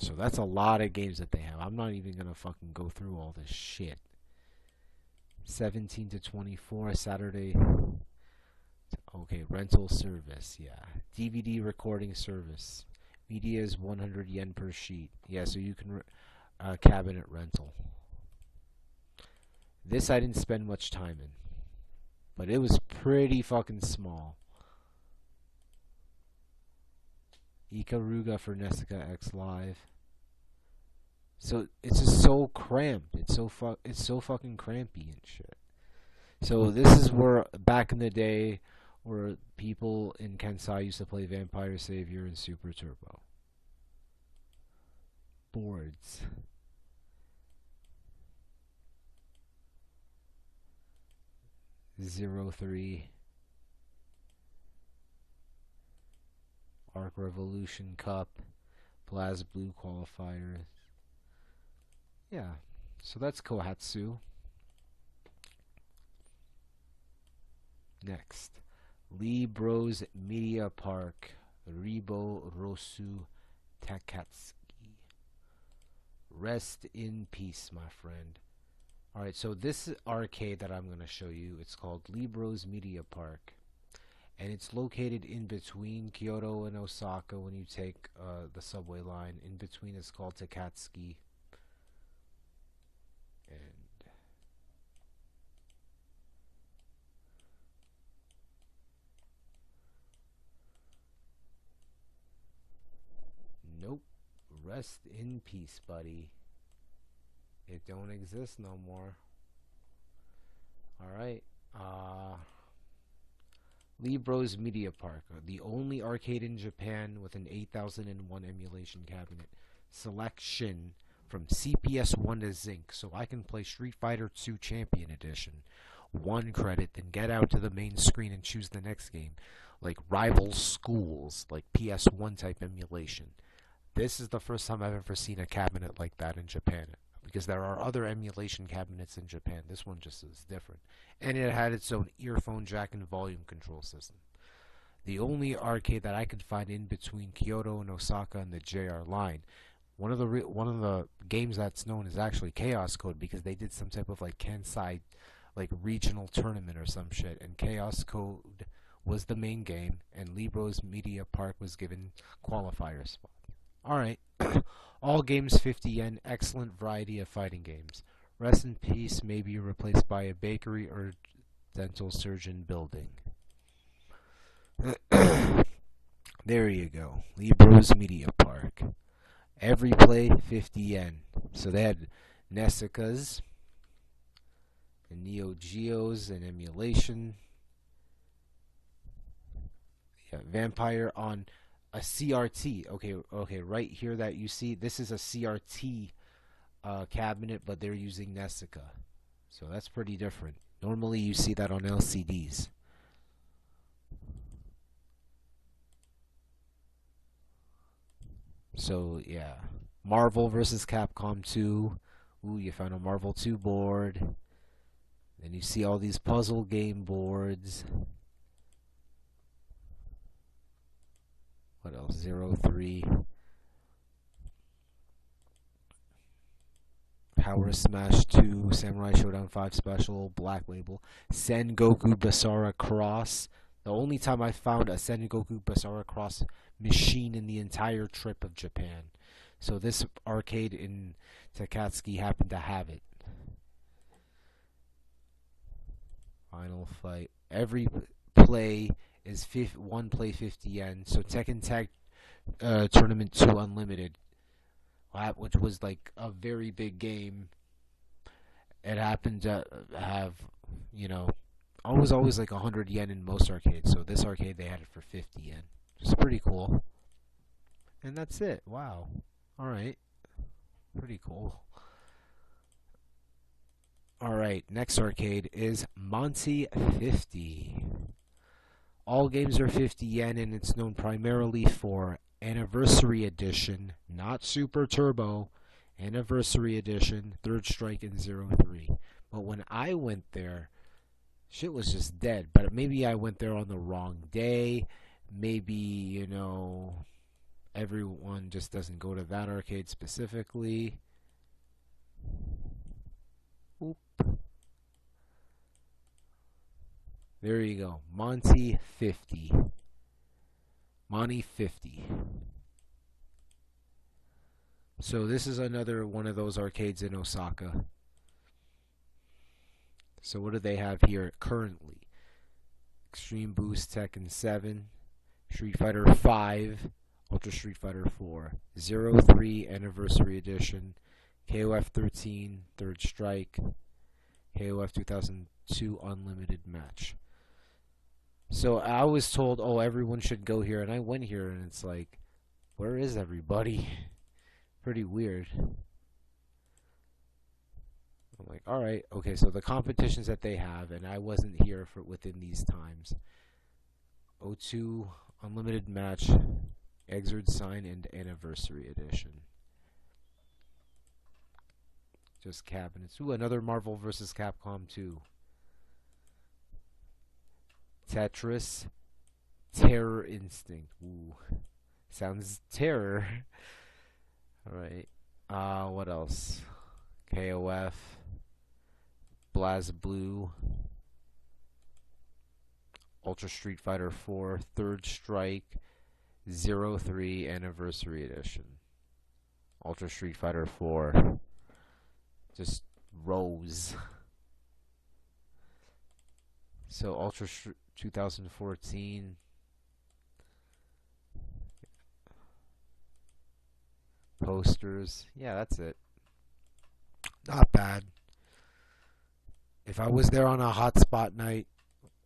So that's a lot of games that they have. I'm not even gonna fucking go through all this shit. 17 to 24 Saturday. Okay, rental service. Yeah, DVD recording service. Media is 100 yen per sheet. Yeah, so you can cabinet rental. This I didn't spend much time in, but it was pretty fucking small. Ikaruga for Nessica X Live. So it's just so cramped. It's so fucking crampy and shit. So this is where back in the day, where people in Kansai used to play Vampire Savior and Super Turbo. Boards. Zero 03. Arc Revolution Cup. BlazBlue qualifiers. Yeah, so that's Kohatsu. Next, Lee Bros Media Park, Ribo Rosu Takatsuki. Rest in peace, my friend. Alright, so this arcade that I'm going to show you, it's called Lee Bros Media Park. And it's located in between Kyoto and Osaka when you take the subway line. In between, it's called Takatsuki. And nope. Rest in peace, buddy. It don't exist no more. Alright. Lee Bros Media Park, the only arcade in Japan with an 8001 emulation cabinet. Selection from CPS-1 to Zinc, so I can play Street Fighter 2 Champion Edition. 1 credit, then get out to the main screen and choose the next game, like Rival Schools, like PS1 type emulation. This is the first time I've ever seen a cabinet like that in Japan, because there are other emulation cabinets in Japan. This one just is different. And it had its own earphone jack and volume control system. The only arcade that I could find in between Kyoto and Osaka and the JR line, one of the games that's known is actually Chaos Code, because they did some type of like Kansai like regional tournament or some shit, and Chaos Code was the main game, and Lee Bros Media Park was given qualifier spot. Alright. All games 50 yen, excellent variety of fighting games. Rest in peace may be replaced by a bakery or dental surgeon building. There you go. Libro's Media Park. Every play, 50 yen. So they had Nessicas and Neo Geos and emulation. Yeah, Vampire on a CRT. Okay, right here that you see, this is a CRT cabinet, but they're using Nessica. So that's pretty different. Normally you see that on LCDs. So yeah, Marvel versus Capcom 2. Ooh, you found a Marvel 2 board. Then you see all these puzzle game boards. What else? 03. Power Smash 2, Samurai Showdown 5 Special, Black Label, Sengoku Basara Cross. The only time I found a Sengoku Basara Cross machine in the entire trip of Japan. So this arcade in Takatsuki happened to have it. Final Fight. Every play is one play 50 yen. So Tekken Tag Tournament 2 Unlimited, which was like a very big game. It happened to have, always like 100 yen in most arcades. So this arcade, they had it for 50 yen. It's pretty cool. And that's it. Wow. Alright. Pretty cool. Alright, next arcade is Monty 50. All games are 50 yen, and it's known primarily for Anniversary Edition, not Super Turbo, Anniversary Edition, Third Strike, and 03. But when I went there, shit was just dead. But maybe I went there on the wrong day. Maybe, everyone just doesn't go to that arcade specifically. Oop. There you go. Monty 50. Monty 50. So this is another one of those arcades in Osaka. So what do they have here currently? Extreme Boost Tekken 7, Street Fighter 5, Ultra Street Fighter 4, 03 Anniversary Edition, KOF 13, Third Strike, KOF 2002 Unlimited Match. So I was told, oh, everyone should go here, and I went here, and it's like, where is everybody? Pretty weird. I'm like, alright, okay, so the competitions that they have, and I wasn't here for within these times. 02 Unlimited Match, Exerd Sign, and Anniversary Edition. Just cabinets. Ooh, another Marvel vs. Capcom 2. Tetris, Terror Instinct. Ooh, sounds terror. Alright. What else? KOF, BlazBlue, Ultra Street Fighter 4, Third Strike, 03 Anniversary Edition. Ultra Street Fighter 4. Just rows. So Ultra 2014. Posters. Yeah, that's it. Not bad. If I was there on a hotspot night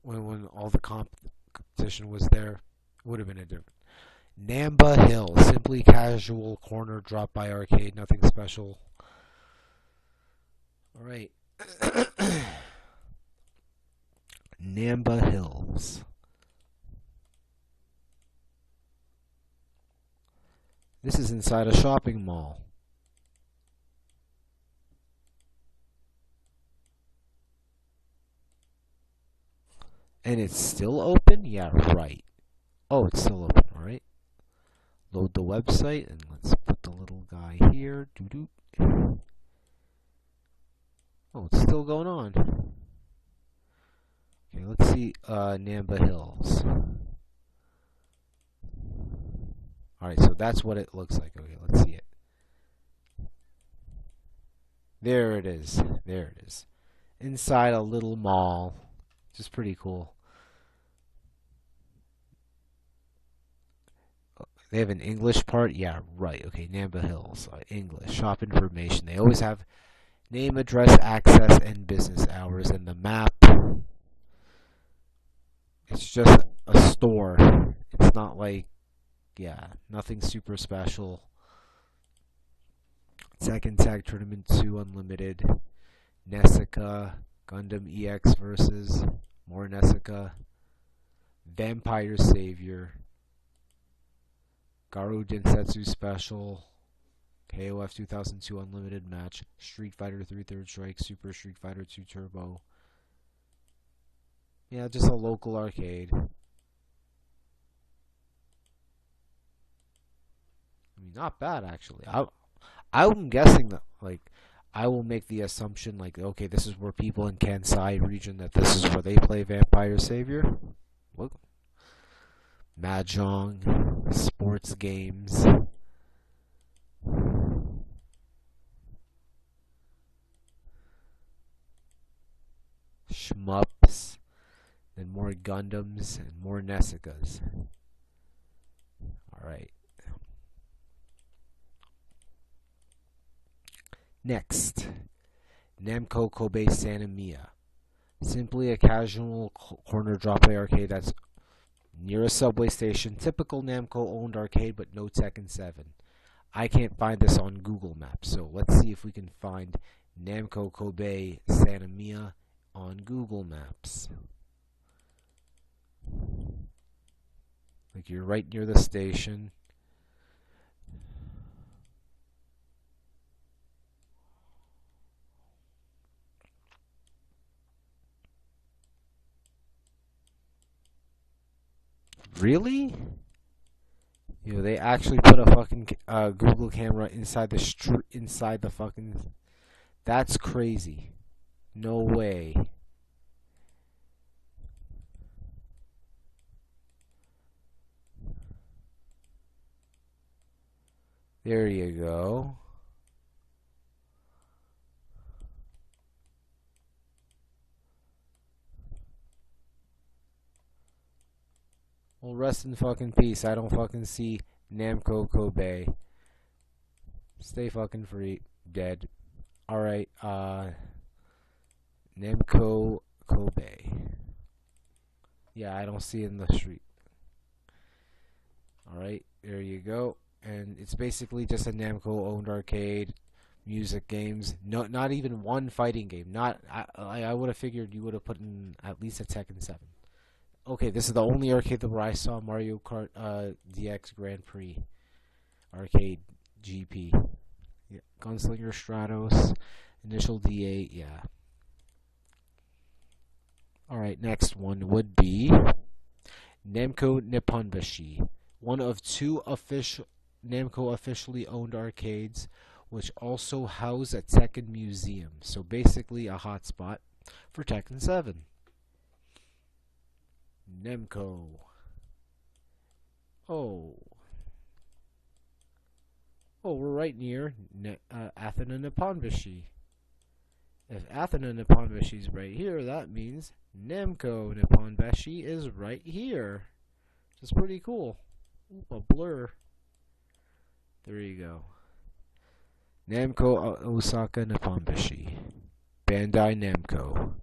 when all the competition was there, it would have been a different. Namba Hill, simply casual corner drop by arcade, nothing special. All right. Namba Hills. This is inside a shopping mall. And it's still open? Yeah, right. Oh, it's still open, alright. Load the website, and let's put the little guy here. Doo-doo. Oh, it's still going on. Okay, let's see Namba Hills. Alright, so that's what it looks like. Okay, let's see it. There it is. There it is. Inside a little mall. Which is pretty cool. They have an English part? Yeah, right. Okay, Namba Hills. English. Shop information. They always have name, address, access, and business hours. And the map, it's just a store. It's not like, yeah, nothing super special. Tekken Tag Tournament 2 Unlimited. Nessica. Gundam EX versus. More Nessica. Vampire Savior. Garu Densetsu Special. KOF 2002 Unlimited Match. Street Fighter 3 Third Strike. Super Street Fighter 2 Turbo. Yeah, just a local arcade. I mean, not bad actually. I'm guessing that, like, I will make the assumption, like, okay, this is where people in Kansai region, that this is where they play Vampire Savior. Look. Mahjong, sports games. Shmups. And more Gundams and more Nessicas. Alright. Next, Namco Kobe Sanemiya. Simply a casual corner drop-away arcade that's near a subway station. Typical Namco-owned arcade, but no Tekken 7. I can't find this on Google Maps, so let's see if we can find Namco Kobe Sanemiya on Google Maps. Like, you're right near the station. Really? You know, they actually put a fucking Google camera inside the fucking. That's crazy. No way. There you go. Well, rest in fucking peace. I don't fucking see Namco Kobe. Stay fucking free. Dead. Alright, Namco Kobe. Yeah, I don't see it in the street. Alright, there you go. And it's basically just a Namco-owned arcade, music games. No, not even one fighting game. Not. I would have figured you would have put in at least a Tekken 7. Okay, this is the only arcade where I saw Mario Kart DX Grand Prix arcade GP. Yeah, Gunslinger Stratos, Initial D8. Yeah. All right, next one would be Namco Nipponbashi, one of two Namco officially owned arcades, which also house a Tekken museum. So basically a hotspot for Tekken 7. Namco. Oh, we're right near Athena Nipponbashi. If Athena Nipponbashi is right here, that means Namco Nipponbashi is right here. Which is pretty cool. Ooh, a blur. There you go. Namco Osaka Nipponbashi. Bandai Namco.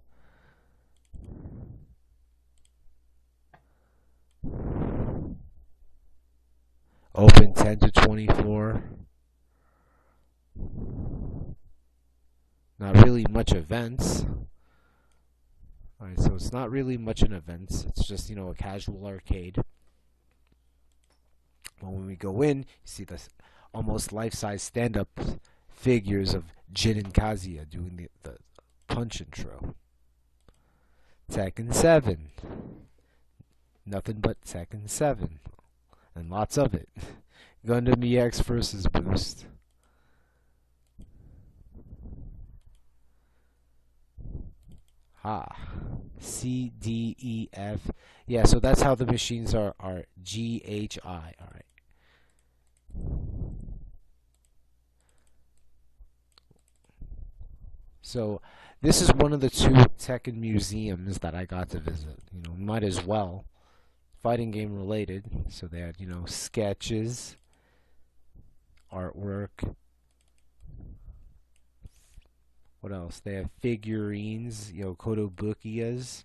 Open 10 to 24. Not really much events. Alright, so it's not really much an event. It's just, you know, a casual arcade. Well, when we go in, you see this almost life-size stand-up figures of Jin and Kazuya doing the punch intro. Tekken 7. Nothing but Tekken 7. And lots of it. Gundam EX versus Boost. C, D, E, F. Yeah, so that's how the machines are G, H, I. Alright. So, this is one of the two Tekken museums that I got to visit. You know, might as well fighting game related. So they had, sketches, artwork. What else? They have figurines, kotobukiyas.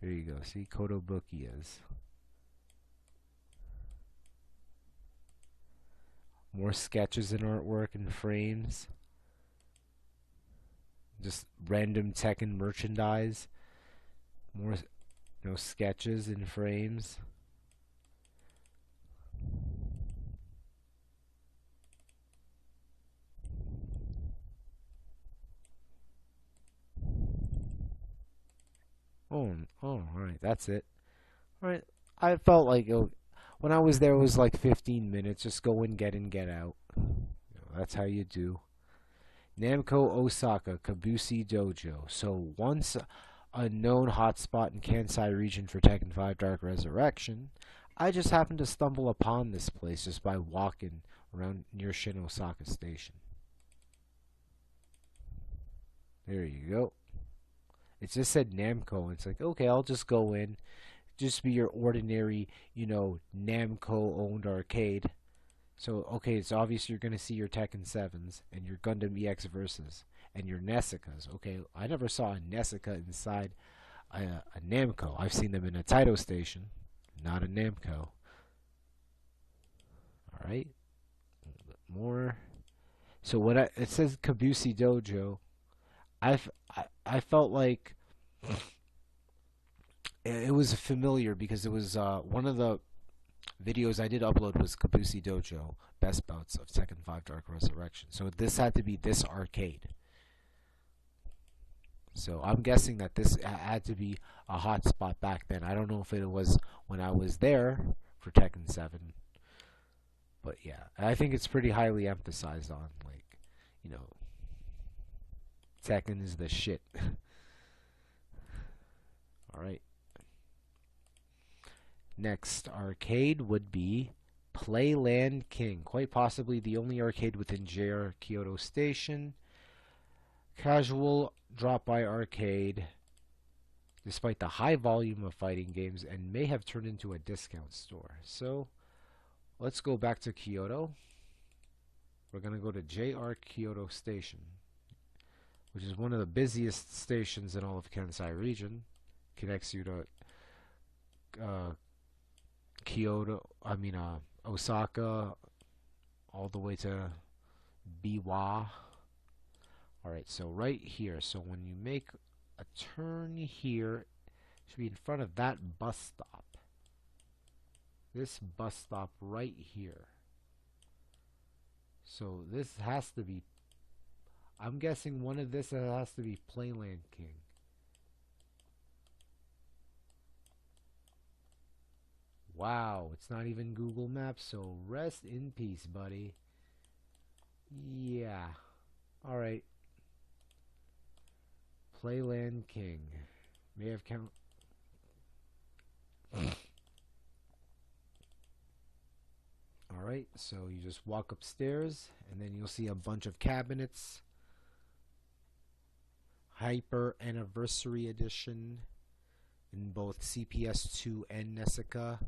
There you go. See, kotobukiyas. More sketches and artwork and frames. Just random Tekken merchandise. More, sketches and frames. Oh, all right, that's it. All right, I felt like when I was there, it was like 15 minutes. Just go in, get out. That's how you do. Namco Osaka Kabusi Dojo. So once a known hotspot in Kansai region for Tekken 5 Dark Resurrection, I just happened to stumble upon this place just by walking around near Shin Osaka Station. There you go. It just said Namco. It's like, okay, I'll just go in. Just be your ordinary, Namco-owned arcade. So, okay, it's obvious you're going to see your Tekken 7s and your Gundam EX Versus and your Nessikas. Okay, I never saw a Nessica inside a Namco. I've seen them in a Taito station, not a Namco. Alright, a little bit more. So it says Kabusi Dojo. I felt like it was familiar because it was one of the videos I did upload was Kabusi Dojo Best Bouts of Tekken 5 Dark Resurrection. So this had to be this arcade. So I'm guessing that this had to be a hot spot back then. I don't know if it was when I was there for Tekken 7. But yeah, I think it's pretty highly emphasized on, like, Tekken is the shit. Alright. Next arcade would be Playland King. Quite possibly the only arcade within JR Kyoto Station. Casual drop-by arcade, despite the high volume of fighting games, and may have turned into a discount store. So, let's go back to Kyoto. We're going to go to JR Kyoto Station, which is one of the busiest stations in all of Kansai region. Connects you to Osaka, all the way to Biwa. Alright, so right here. So when you make a turn here, it should be in front of that bus stop. This bus stop right here. So this has to be, I'm guessing one of this has to be Playland King. Wow, it's not even Google Maps, so rest in peace, buddy. Yeah. Alright. Playland King. May have count. Alright, so you just walk upstairs, and then you'll see a bunch of cabinets. Hyper Anniversary Edition in both CPS2 and Nessica.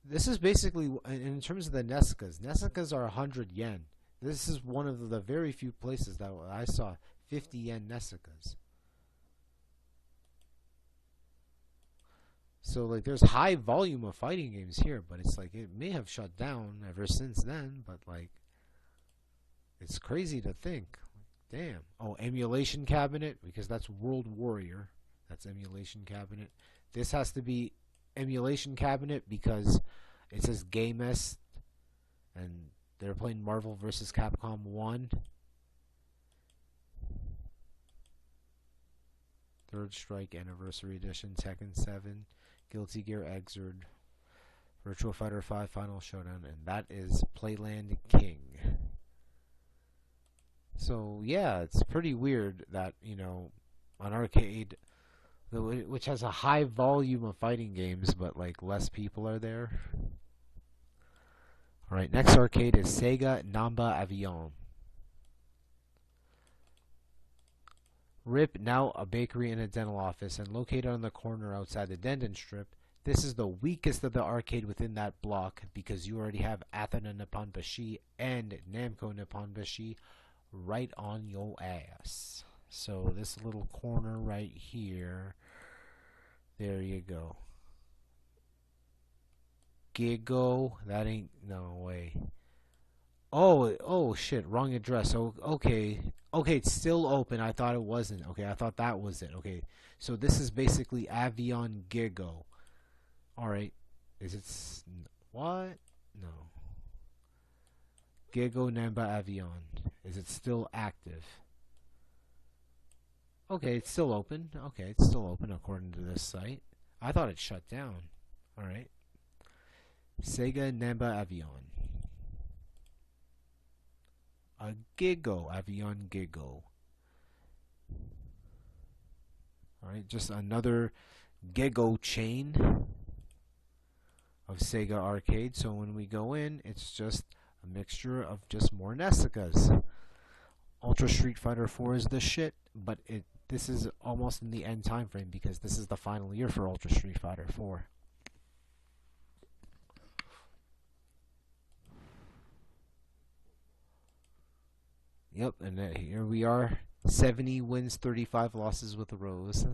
This is basically, in terms of the Nessicas are 100 yen. This is one of the very few places that I saw 50 yen Nessicas. So, like, there's high volume of fighting games here, but it's like, it may have shut down ever since then, but, like, it's crazy to think. Damn. Oh, emulation cabinet, because that's World Warrior. That's emulation cabinet. This has to be emulation cabinet because it says GameS, and they're playing Marvel vs. Capcom 1. Third Strike Anniversary Edition, Tekken 7, Guilty Gear Xrd, Virtua Fighter 5 Final Showdown, and that is Playland King. So yeah, it's pretty weird that, an arcade which has a high volume of fighting games, but like less people are there. Alright, next arcade is Sega Namba Avion. RIP, now a bakery and a dental office, and located on the corner outside the Denden Strip, This is the weakest of the arcade within that block because you already have Athena Nipponbashi and Namco Nipponbashi right on your ass. So this little corner right here, there you go. Gigo, that ain't, no way. Oh shit, wrong address. Oh, okay. Okay, it's still open. I thought it wasn't. Okay, I thought that was it. Okay, so this is basically Avion Gigo. Alright. Is it... what? No. Gigo Namba Avion. Is it still active? Okay, it's still open. Okay, it's still open according to this site. I thought it shut down. Alright. Sega Namba Avion. A Gigo. Avion Gigo. Alright, just another Gigo chain of Sega Arcade. So when we go in, it's just a mixture of just more Nesicas. Ultra Street Fighter 4 is the shit, but this is almost in the end time frame because this is the final year for Ultra Street Fighter 4. Yep, and here we are. 70 wins, 35 losses with a Rose.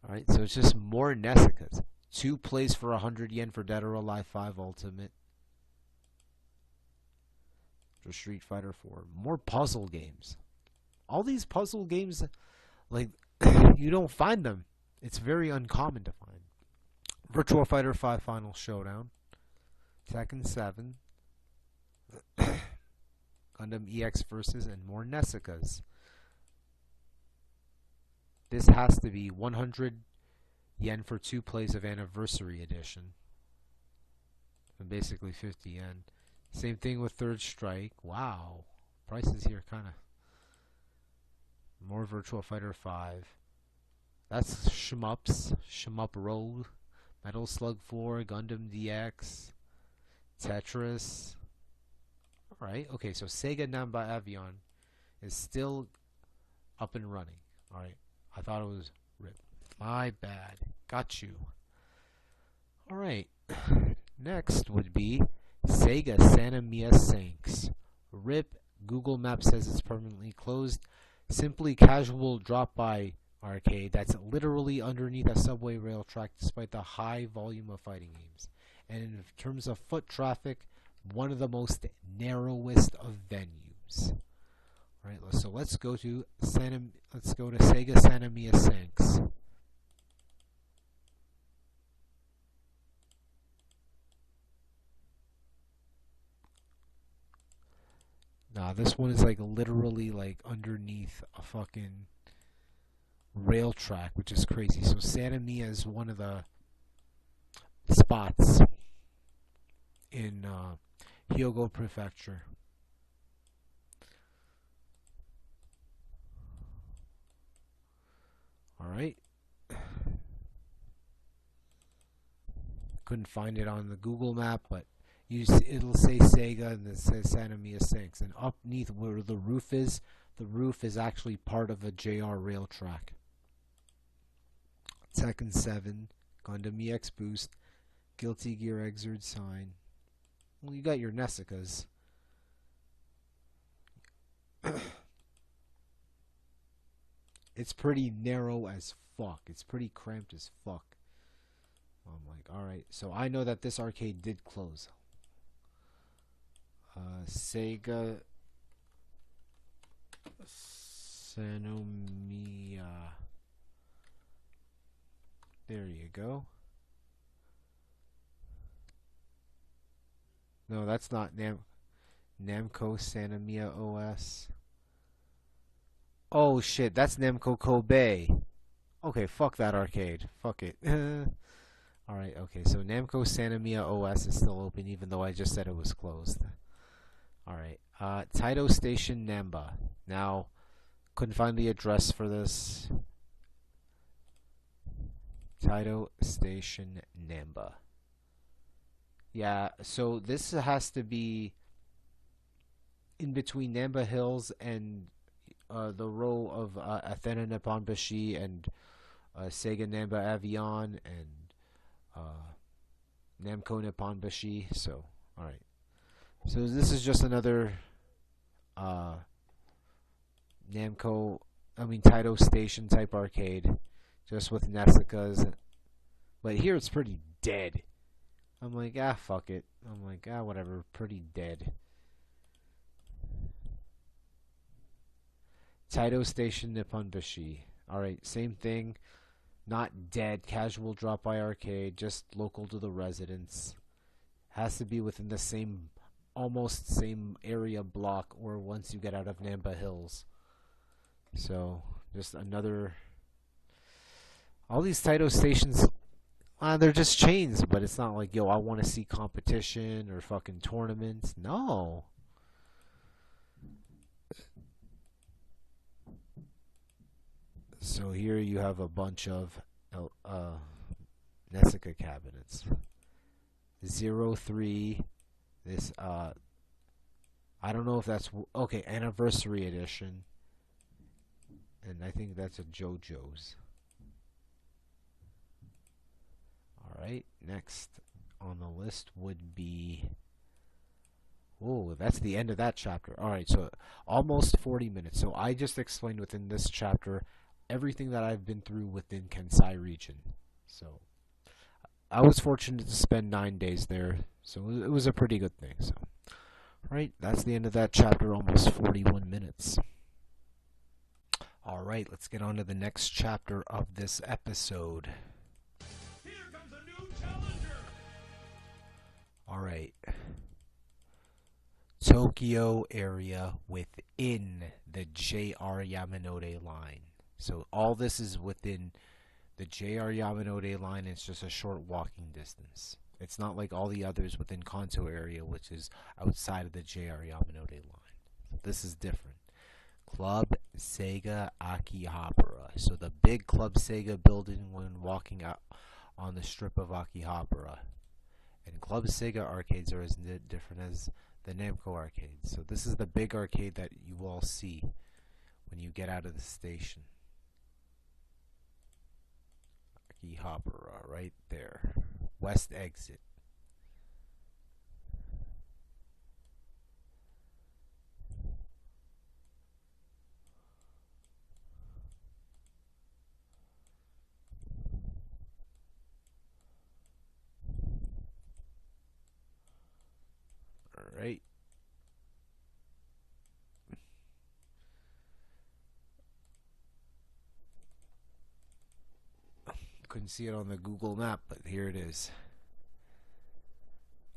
Alright, so it's just more Nesicas. 2 plays for 100 yen for Dead or Alive 5 Ultimate. For Street Fighter 4. More puzzle games. All these puzzle games, like, you don't find them. It's very uncommon to find. Virtua Fighter 5 Final Showdown. Tekken 7. Gundam EX Versus, and more Nesicas. This has to be 100 yen for 2 plays of Anniversary Edition. And basically 50 yen. Same thing with Third Strike. Wow. Prices here kind of... more Virtua Fighter 5. That's Shmups. Shmup Road. Metal Slug 4. Gundam DX. Tetris. Alright, okay, so Sega Namba Avion is still up and running. Alright, I thought it was RIP. My bad. Got you. Alright, next would be Sega Santa Mia Sinks. RIP, Google Maps says it's permanently closed. Simply casual drop-by arcade that's literally underneath a subway rail track despite the high volume of fighting games. And in terms of foot traffic, one of the most narrowest of venues. All right, so let's go to Sega Santa Mia Sinks. Nah, this one is like literally like underneath a fucking rail track, which is crazy. So Santa Mia is one of the spots in Hyogo Prefecture. Alright. Couldn't find it on the Google map, but it'll say Sega and it says Santa Mia Sinks. And underneath where the roof is actually part of a JR rail track. Tekken 7, Gundam EX Boost, Guilty Gear Xrd Sign. Well, you got your Nesicas. It's pretty narrow as fuck. It's pretty cramped as fuck. I'm like, alright. So I know that this arcade did close. Sega Sanomia. There you go. No, that's not Namco Santa Mia OS. Oh shit, that's Namco Kobe. Okay, fuck that arcade. Fuck it. Alright, okay, so Namco Santa Mia OS is still open even though I just said it was closed. Alright, Taito Station Namba. Now, couldn't find the address for this. Taito Station Namba. Yeah, so this has to be in between Namba Hills and the row of Athena Nipponbashi and Sega Namba Avion and Namco Nippon Bashi. So, alright. So this is just another uh, Taito Station type arcade, just with Nessica's. But here it's pretty dead. I'm like, fuck it. I'm like, whatever, pretty dead. Taito Station Nippon Bashi. Alright, same thing. Not dead, casual drop-by arcade, just local to the residents. Has to be within the same, almost same area block, or once you get out of Namba Hills. So, just another... All these Taito stations, they're just chains, but it's not like, yo, I want to see competition or fucking tournaments. No. So here you have a bunch of Nessica cabinets. 03, this, I don't know if that's, okay, Anniversary Edition. And I think that's a JoJo's. Alright, next on the list would be... Oh, that's the end of that chapter. Alright, so almost 40 minutes. So I just explained within this chapter everything that I've been through within Kansai region. So I was fortunate to spend 9 days there. So it was a pretty good thing. So, alright, that's the end of that chapter, almost 41 minutes. Alright, let's get on to the next chapter of this episode. Here comes a new challenger. Alright. Tokyo area within the JR Yamanote line. So all this is within the JR Yamanote line. It's just a short walking distance. It's not like all the others within Kanto area, which is outside of the JR Yamanote line. This is different. Club Sega Akihabara. So the big Club Sega building when walking out on the strip of Akihabara. And Club Sega arcades are as different as the Namco arcades. So this is the big arcade that you all see when you get out of the station. Akihabara, right there. West exit. Alright. Couldn't see it on the Google map, but here it is.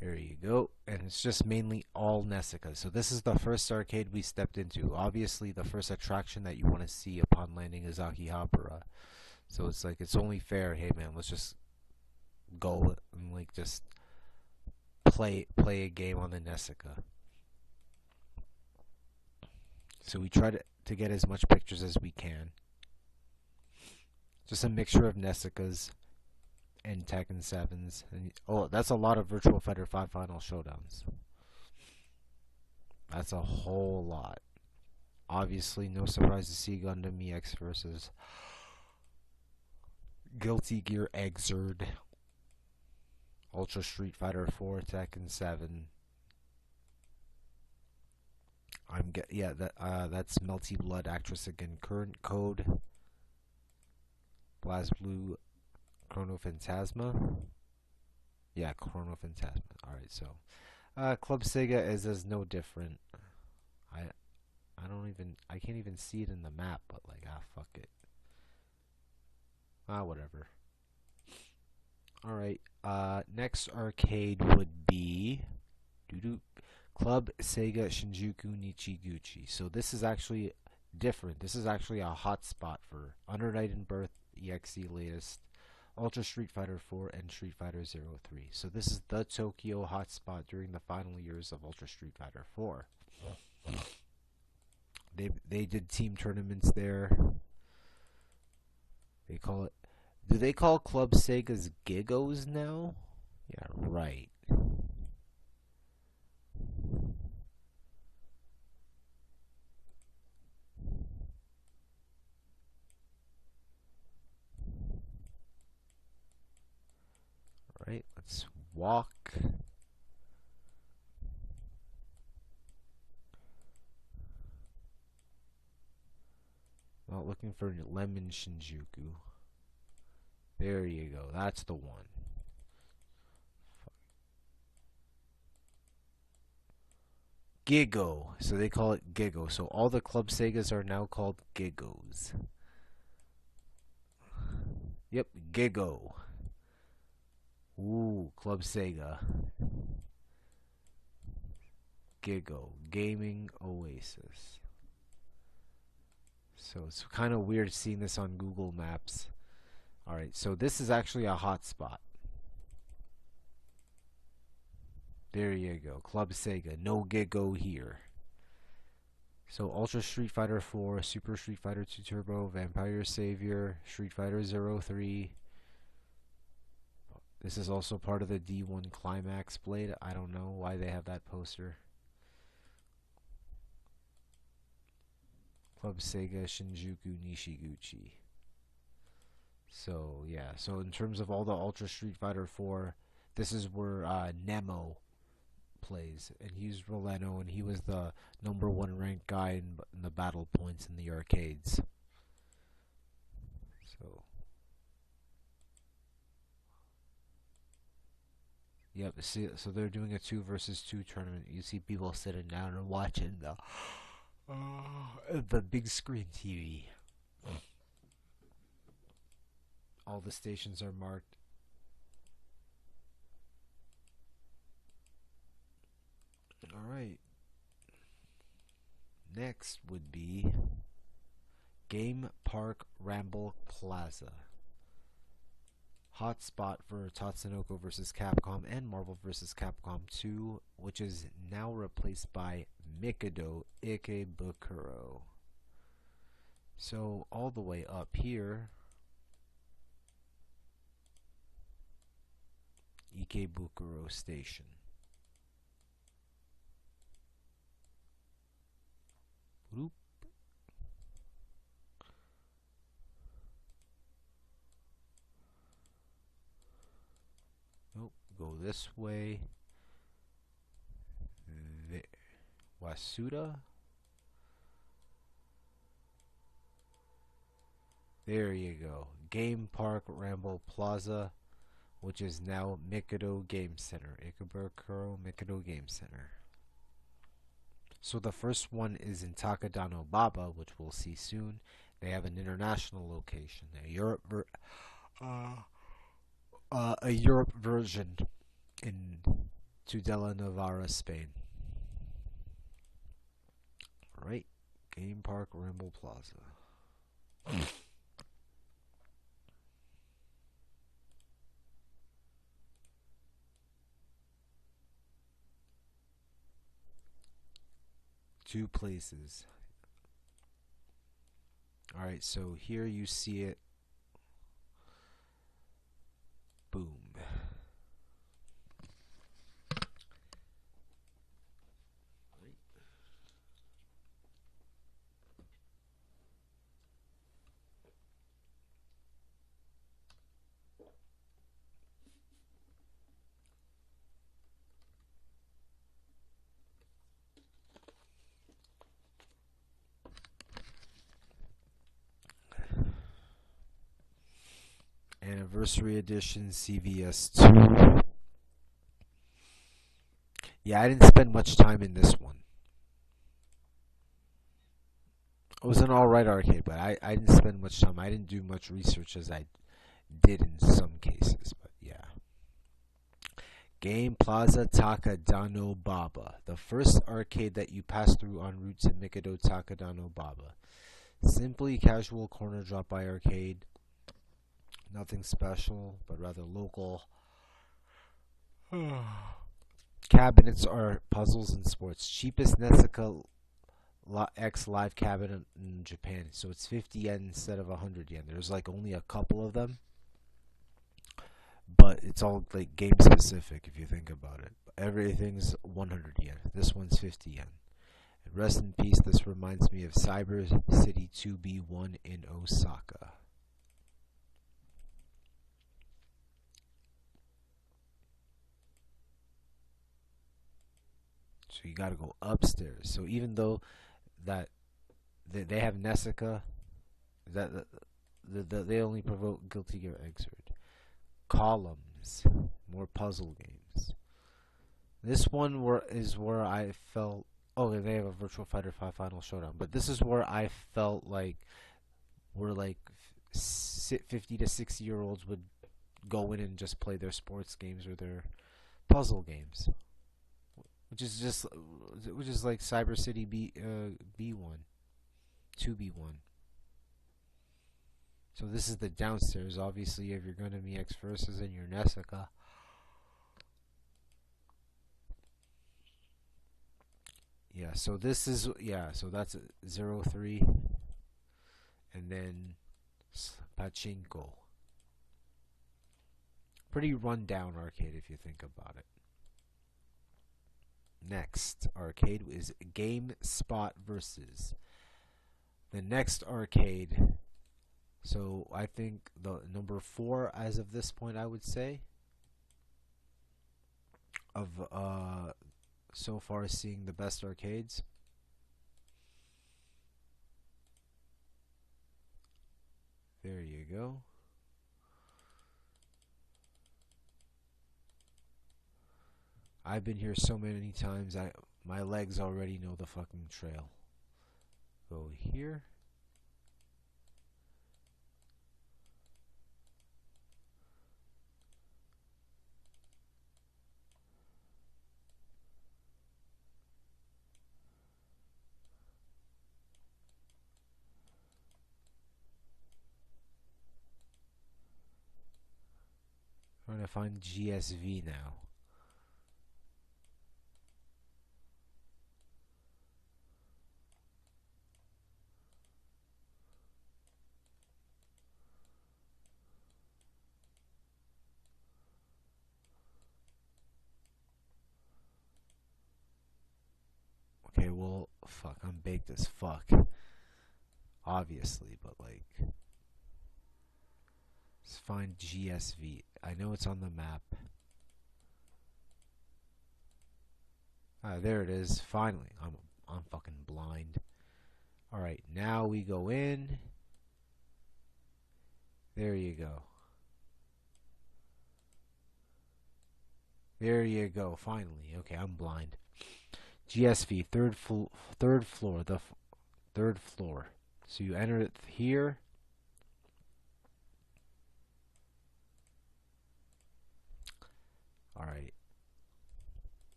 There you go. And it's just mainly all Nessica. So this is the first arcade we stepped into. Obviously, the first attraction that you want to see upon landing is Akihabara. So it's like, it's only fair, hey man, let's just go and like just play a game on the Nessica. So we try to get as much pictures as we can. Just a mixture of Nessicas and Tekken 7s. And, oh, that's a lot of Virtual Fighter 5 Final Showdowns. That's a whole lot. Obviously, no surprise to see Gundam EX versus Guilty Gear Xrd. Ultra Street Fighter 4, Tekken 7. That's Melty Blood Actress Again Current Code. BlazBlue Chrono Phantasma. Yeah, Chrono Phantasma. Alright, so Club Sega is no different. I can't even see it in the map, but like fuck it. Whatever. Alright, next arcade would be Club Sega Shinjuku Nichiguchi. So this is actually different. This is actually a hotspot for Under Night in Birth, EXE latest, Ultra Street Fighter 4, and Street Fighter 03. So this is the Tokyo hotspot during the final years of Ultra Street Fighter 4. They did team tournaments there. They call it... Do they call Club Sega's Gigos now? Yeah, right. Let's walk. Not looking for Lemon Shinjuku. There you go. That's the one. Gigo. So they call it Gigo. So all the Club Segas are now called Gigos. Yep, Gigo. Ooh, Club Sega. Gigo. Gaming Oasis. So it's kind of weird seeing this on Google Maps. Alright, so this is actually a hotspot. There you go. Club Sega. No Gigo here. So Ultra Street Fighter 4, Super Street Fighter 2 Turbo, Vampire Savior, Street Fighter 03. This is also part of the D1 Climax Blade. I don't know why they have that poster. Club Sega Shinjuku Nishiguchi. So yeah, so in terms of all the Ultra Street Fighter 4, this is where Nemo plays, and he's Roleno, and he was the #1 ranked guy in the battle points in the arcades. So yep, see, so they're doing a 2 versus 2 tournament. You see people sitting down and watching the big screen TV. All the stations are marked. Alright. Next would be Game Park Ramble Plaza. Hotspot for Tatsunoko vs. Capcom and Marvel vs. Capcom 2, which is now replaced by Mikado Ikebukuro. So all the way up here, Ikebukuro Station. Whoop. Nope, go this way. Wasuda. There you go. Game Park Ramble Plaza, which is now Mikado Game Center. Ikebukuro Mikado Game Center. So the first one is in Takadano Baba, which we'll see soon. They have an international location, a Europe version in Tudela, Navarra, Spain. Alright, Game Park Ramble Plaza. Two places. Alright, so here you see it. Boom. Anniversary Edition CVS 2. Yeah, I didn't spend much time in this one. It was an alright arcade, but I didn't spend much time. I didn't do much research as I did in some cases, but yeah. Game Plaza Takadano Baba. The first arcade that you pass through en route to Mikado Takadano Baba. Simply casual corner drop-by arcade. Nothing special, but rather local. Cabinets are puzzles and sports. Cheapest Nesuka X live cabinet in Japan. So it's 50 yen instead of 100 yen. There's like only a couple of them. But it's all like game specific if you think about it. Everything's 100 yen. This one's 50 yen. And rest in peace, this reminds me of Cyber City 2B1 in Osaka. So you gotta go upstairs. So even though that they have Nessica, they only provoke Guilty Gear Xrd. Columns, more puzzle games. This one is where I felt. Oh, and they have a Virtual Fighter 5 Final Showdown. But this is where I felt like we're like 50 to 60-year-olds would go in and just play their sports games or their puzzle games, which is like Cyber City B1, 2B1. So this is the downstairs. Obviously, if you're going to be X versus in your Nessica. Yeah, so this is so that's 03, and then Pachinko. Pretty rundown arcade if you think about it. Next arcade is GameSpot versus the next arcade. So I think the number 4 as of this point, I would say, of so far seeing the best arcades. There you go. I've been here so many times, my legs already know the fucking trail. Go here. Trying to find GSV now. Okay, well, fuck, I'm baked as fuck. Obviously, but like, let's find GSV. I know it's on the map. Ah, there it is. Finally, I'm fucking blind. All right, now we go in. There you go. There you go. Finally, okay, I'm blind. GSV, third floor, third floor. So you enter it here. Alright.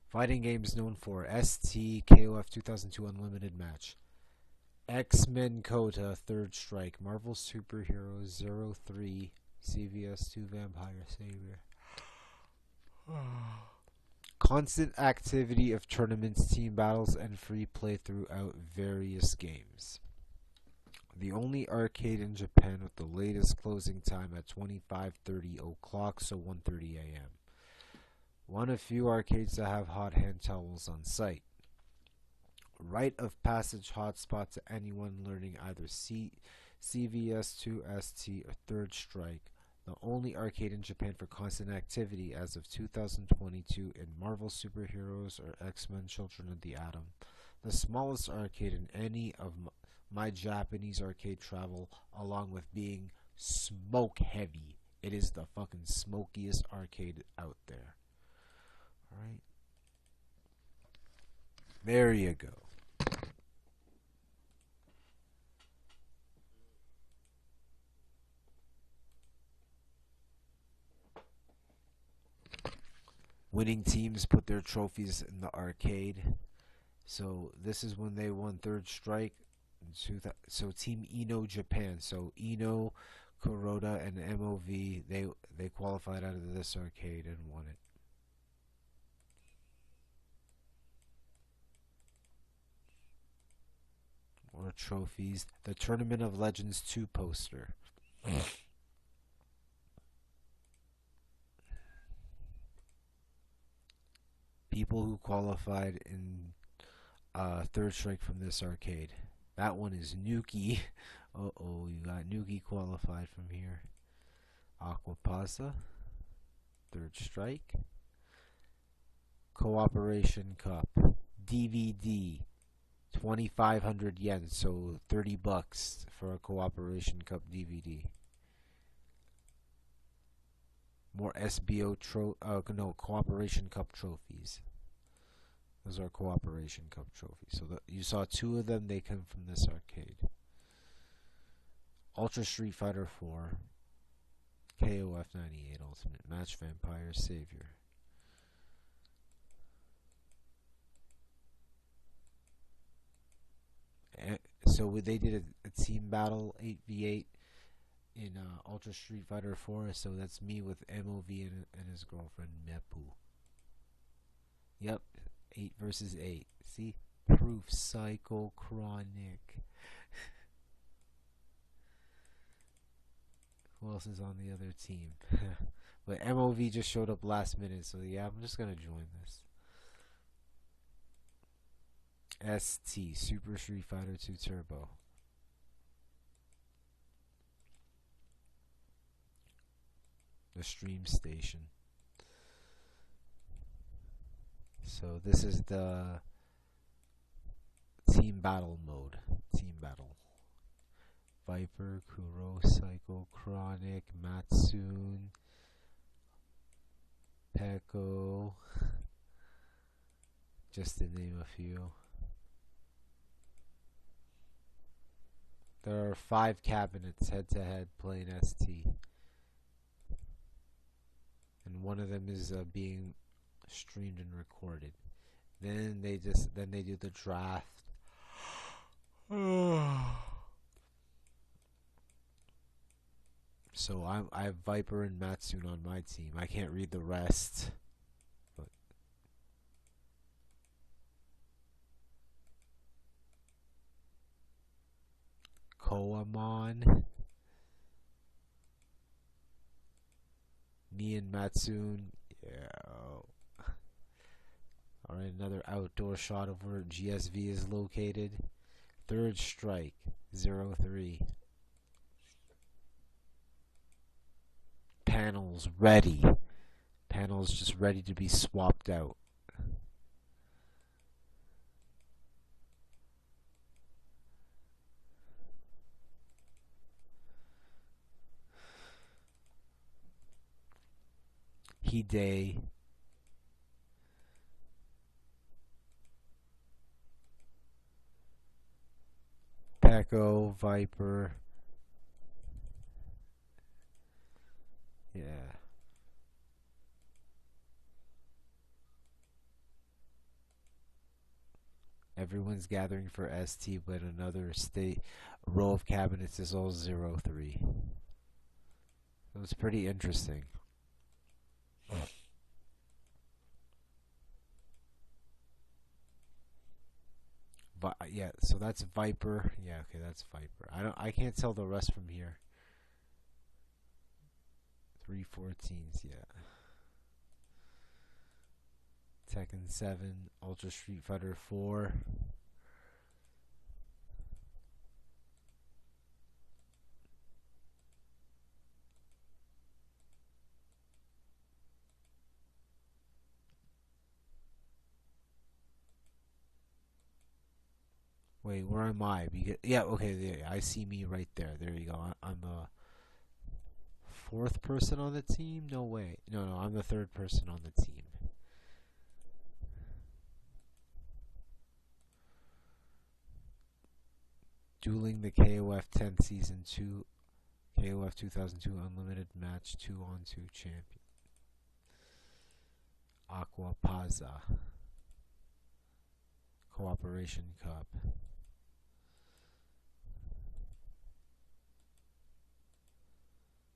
Fighting games known for ST KOF 2002 Unlimited Match. X-Men Kota Third Strike. Marvel Superheroes 03. CVS 2 Vampire Savior. Constant activity of tournaments, team battles, and free play throughout various games. The only arcade in Japan with the latest closing time at 25:30 o'clock, so 1:30 a.m. One of few arcades that have hot hand towels on site. Rite of passage hotspot to anyone learning either CVS2 ST or Third Strike. The only arcade in Japan for constant activity as of 2022 in Marvel Superheroes or X-Men Children of the Atom. The smallest arcade in any of my Japanese arcade travel, along with being smoke heavy. It is the fucking smokiest arcade out there. Alright. There you go. Winning teams put their trophies in the arcade. So this is when they won Third Strike. So Team Ino Japan. So Ino, Kuroda, and MOV, they qualified out of this arcade and won it. More trophies. The Tournament of Legends 2 poster. People who qualified in Third Strike from this arcade. That one is Nuki. Uh-oh, you got Nuki qualified from here. Aquapasa. Third Strike. Cooperation Cup. DVD, 2,500 yen, so $30 for a Cooperation Cup DVD. More Cooperation Cup trophies. Those are Cooperation Cup trophies. So you saw two of them. They come from this arcade. Ultra Street Fighter 4, KOF 98 Ultimate Match Vampire Savior. So they did a team battle 8v8 in Ultra Street Fighter 4. So that's me with MOV and his girlfriend Mepu. Yep, 8 versus 8. See? Proof. Psychochronic. Who else is on the other team? But MOV just showed up last minute, so yeah, I'm just gonna join this. ST, Super Street Fighter 2 Turbo. The stream station. So this is the team battle mode. Team battle. Viper, Kuro, Psychochronic, Matsun, Peko, just to name a few. There are 5 cabinets head-to-head playing ST. And one of them is being streamed and recorded. Then they do the draft. So I have Viper and Matsun on my team. I can't read the rest. But Koamon. Me and Matsun. Yeah. Alright, another outdoor shot of where GSV is located. Third strike, 0-3. Panels ready. Panels just ready to be swapped out. Hide. Peko, Viper. Yeah. Everyone's gathering for ST, but another row of cabinets is all 0-3. So it's pretty interesting. Yeah, so that's Viper. Yeah, okay, that's Viper. I can't tell the rest from here. 314s, yeah. Tekken 7, Ultra Street Fighter 4. Wait, where am I? Yeah, okay, yeah, I see me right there. There you go. I'm the 4th person on the team? No way. No, I'm the 3rd person on the team. Dueling the KOF 10 Season 2, KOF 2002 Unlimited Match 2-on-2 Champion. Aqua Paza. Cooperation Cup.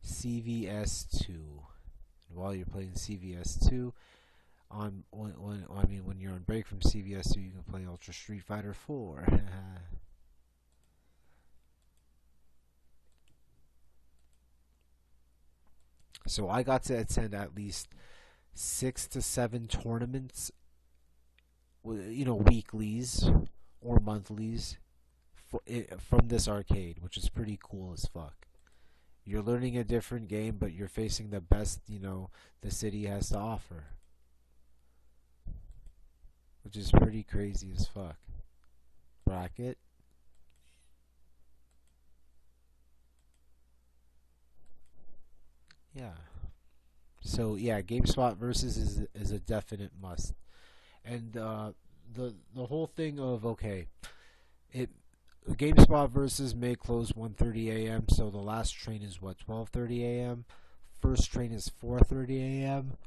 CVS2. And while you're playing CVS2, when you're on break from CVS2, you can play Ultra Street Fighter 4. So I got to attend at least 6 to 7 tournaments, weeklies or monthlies from this arcade, which is pretty cool as fuck. You're learning a different game, but you're facing the best, the city has to offer. which is pretty crazy as fuck. Bracket. Yeah. So yeah, GameSpot versus is a definite must. And the whole thing of okay, it GameSpot versus may close 1:30 a.m. So the last train is what 12:30 a.m. First train is 4:30 a.m.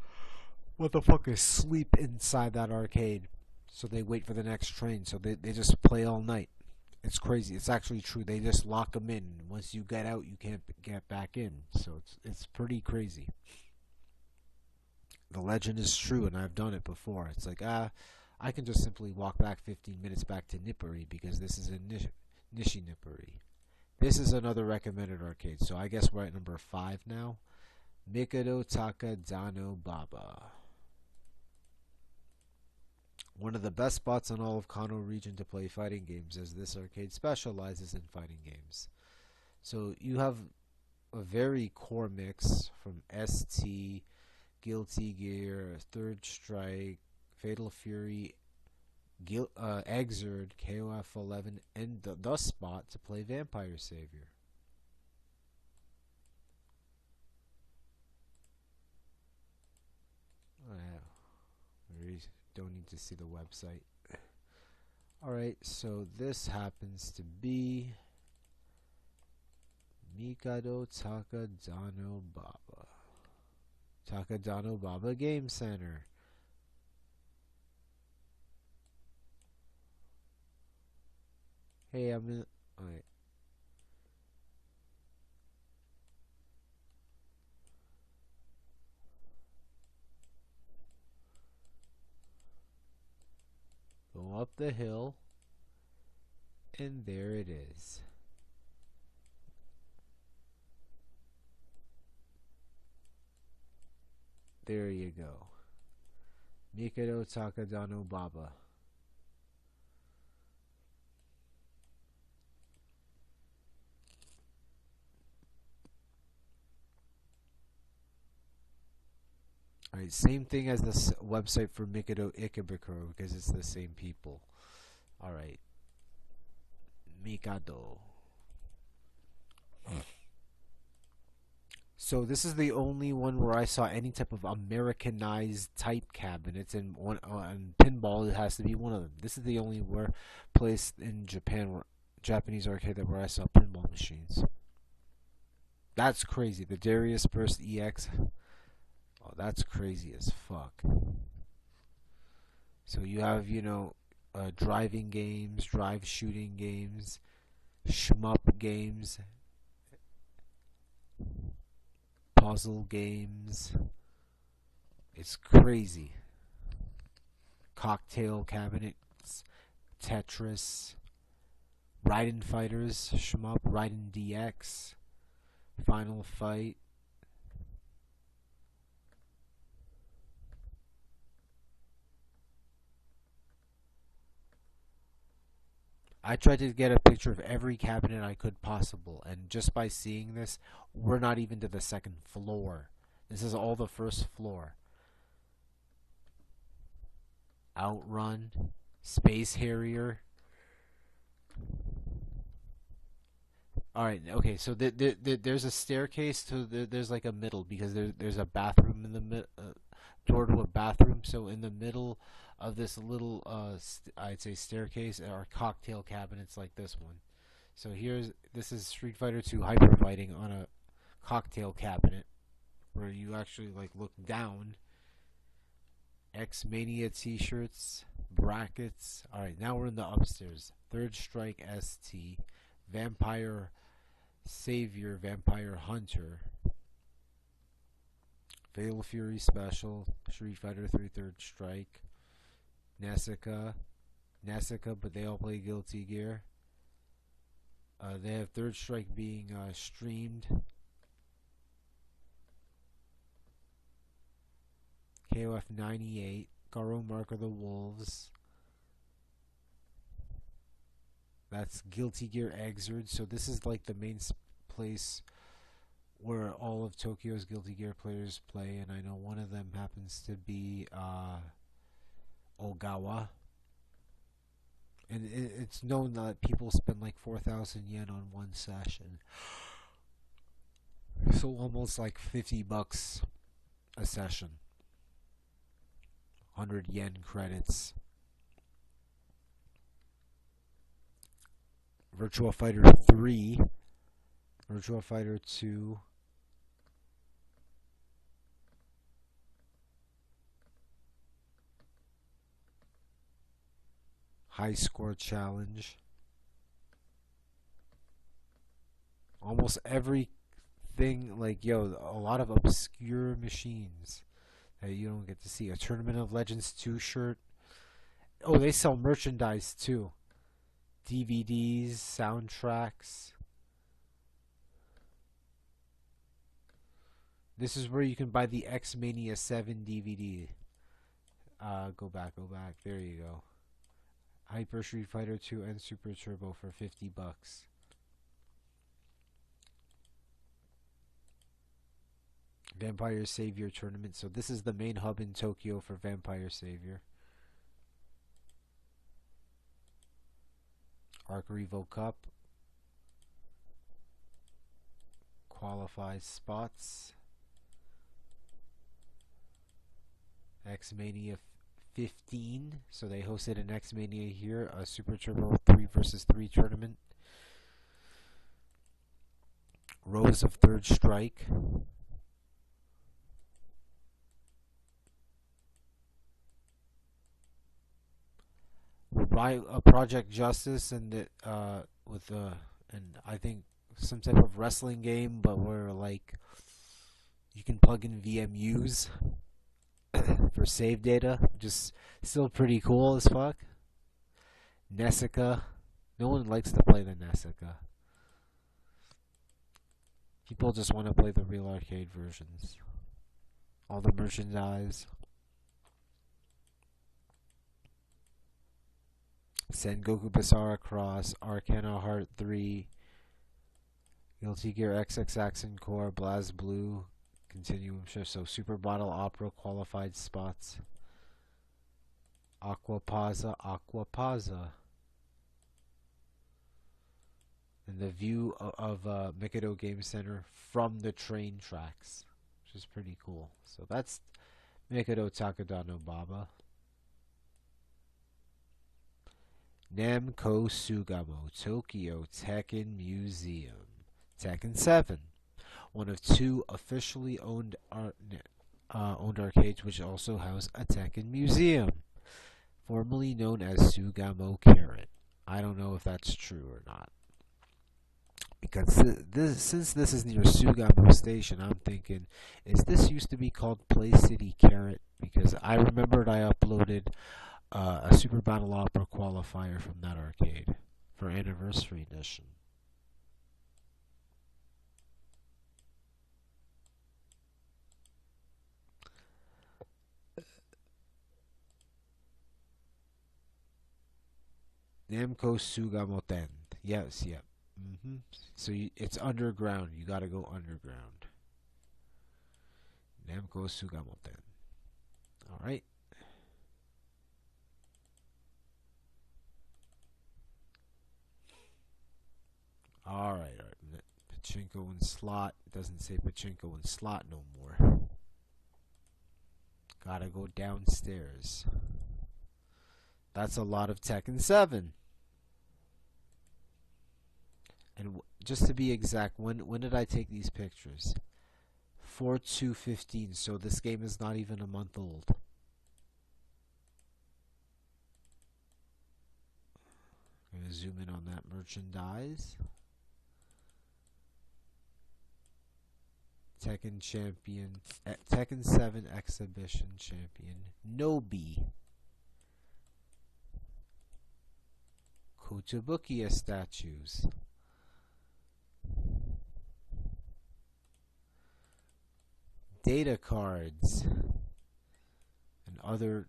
What the fuck is sleep inside that arcade? So they wait for the next train. So they just play all night. It's crazy. It's actually true. They just lock them in. Once you get out, you can't get back in. So it's pretty crazy. The legend is true, and I've done it before. It's like I can just simply walk back 15 minutes back to Nipperi because this is a Nishi Nipperi. This is another recommended arcade. So I guess we're at number 5 now. Mikado Taka Dano Baba. One of the best spots in all of Kanto region to play fighting games, as this arcade specializes in fighting games. So you have a very core mix from ST, Guilty Gear, Third Strike, Fatal Fury, Exerd, KOF 11, and the spot to play Vampire Savior. Oh, yeah. We don't need to see the website. Alright, so this happens to be Mikado Takadano Baba. Takadano Baba Game Center. Hey, I'm in. Alright. Go up the hill, and there it is. There you go. Mikado Takadano Baba. Alright, same thing as the website for Mikado Ikebukuro because it's the same people. Alright. Mikado. So this is the only one where I saw any type of Americanized type cabinets, and one and pinball it has to be one of them. This is the only place in Japan where Japanese arcade that where I saw pinball machines. That's crazy. The Darius Burst EX. Oh, that's crazy as fuck. So you have driving games, drive shooting games, shmup games, puzzle games. It's crazy. Cocktail cabinets, Tetris, Raiden Fighters, shmup, Raiden DX, Final Fight. I tried to get a picture of every cabinet I could possible, and just by seeing this, we're not even to the second floor. This is all the first floor. Outrun, Space Harrier. Alright, okay, so there's a staircase to there's like a middle because there's a bathroom in the door to a bathroom. So in the middle of this little I'd say staircase are cocktail cabinets like this one. So this is Street Fighter 2 Hyper Fighting on a cocktail cabinet where you actually like look down. X Mania t-shirts, brackets. Alright, now we're in the upstairs. Third Strike ST, Vampire Savior, Vampire Hunter, Fatal Fury Special, Street Fighter 3 Third Strike, Nessica, but they all play Guilty Gear. They have Third Strike being streamed. KOF 98, Garo Mark of the Wolves. That's Guilty Gear Exerd. So this is like the main place where all of Tokyo's Guilty Gear players play, and I know one of them happens to be Ogawa. And it's known that people spend like 4,000 yen on one session. So almost like $50 a session. 100 yen credits. Virtua Fighter 3, Virtua Fighter 2, High Score Challenge. Almost everything, like, yo, a lot of obscure machines that you don't get to see. A Tournament of Legends 2 shirt. Oh, they sell merchandise too. DVDs, soundtracks. This is where you can buy the X Mania 7 DVD. Go back. There you go. Hyper Street Fighter 2 and Super Turbo for $50. Vampire Savior Tournament. So this is the main hub in Tokyo for Vampire Savior. Arc Revo Cup. Qualified spots. X Mania 15. So they hosted an X Mania here, a Super Turbo 3 versus 3 tournament. Rose of Third Strike. We'll buy a Project Justice and and I think some type of wrestling game, but where like you can plug in VMUs for save data. Just still pretty cool as fuck. Nessica. No one likes to play the Nessica. People just want to play the real arcade versions. All the merchandise. Sengoku Basara Cross, Arcana Heart 3, Guilty Gear XX Accent Core, Blast Blue, Continuum Shift, so Super Bottle Opera qualified spots. Aquapazza. And the view of Mikado Game Center from the train tracks, which is pretty cool. So that's Mikado Takadano Baba. Namco Sugamo Tokyo Tekken Museum. Tekken 7. One of 2 officially owned arcades which also house a Tekken Museum. Formerly known as Sugamo Carrot. I don't know if that's true or not. Because since this is near Sugamo Station, I'm thinking, is this used to be called Play City Carrot? Because I remembered I uploaded a Super Battle Opera qualifier from that arcade for Anniversary Edition. Namco Sugamoten. Yes, yep. So it's underground. You gotta go underground. Namco Sugamoten. Alright. Alright. Pachinko and slot. It doesn't say pachinko and slot no more. Gotta go downstairs. That's a lot of Tekken 7. And just to be exact, when did I take these pictures? 4/2/15, so this game is not even a month old. I'm going to zoom in on that merchandise. Tekken Champion, Tekken 7 Exhibition Champion, Nobi. Kotobukiya statues. Data cards. And other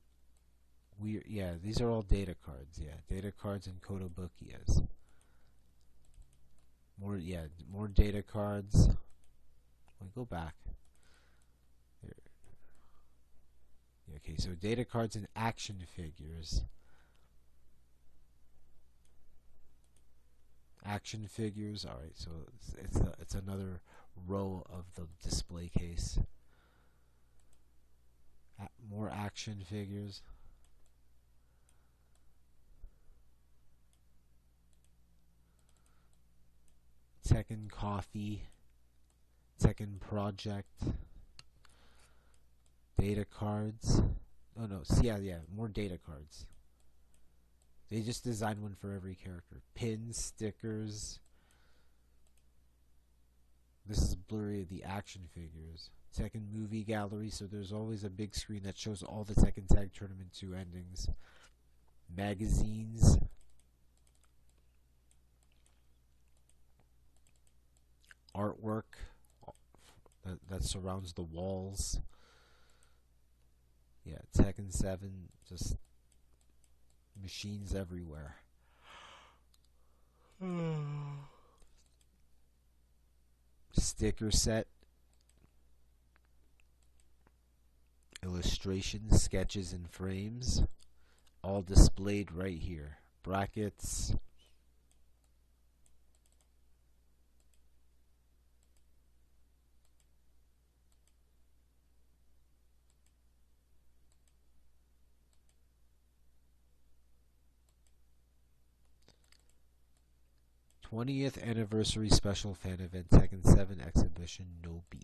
weird, yeah, these are all data cards, yeah. Data cards and Kotobukiyas. More data cards. Go back. There. Okay, so data cards and action figures. Action figures. All right, so it's another row of the display case. More action figures. Tekken Coffee. Tekken Project. Data cards. Oh no, yeah, more data cards. They just designed one for every character. Pins, stickers. This is blurry of the action figures. Tekken movie gallery, so there's always a big screen that shows all the Tekken Tag Tournament 2 endings. Magazines. Artwork that surrounds the walls. Yeah, Tekken 7, just machines everywhere. Sticker set. Illustrations, sketches, and frames. All displayed right here. Brackets. '20th Anniversary Special Fan Event Tekken 7 Exhibition No B.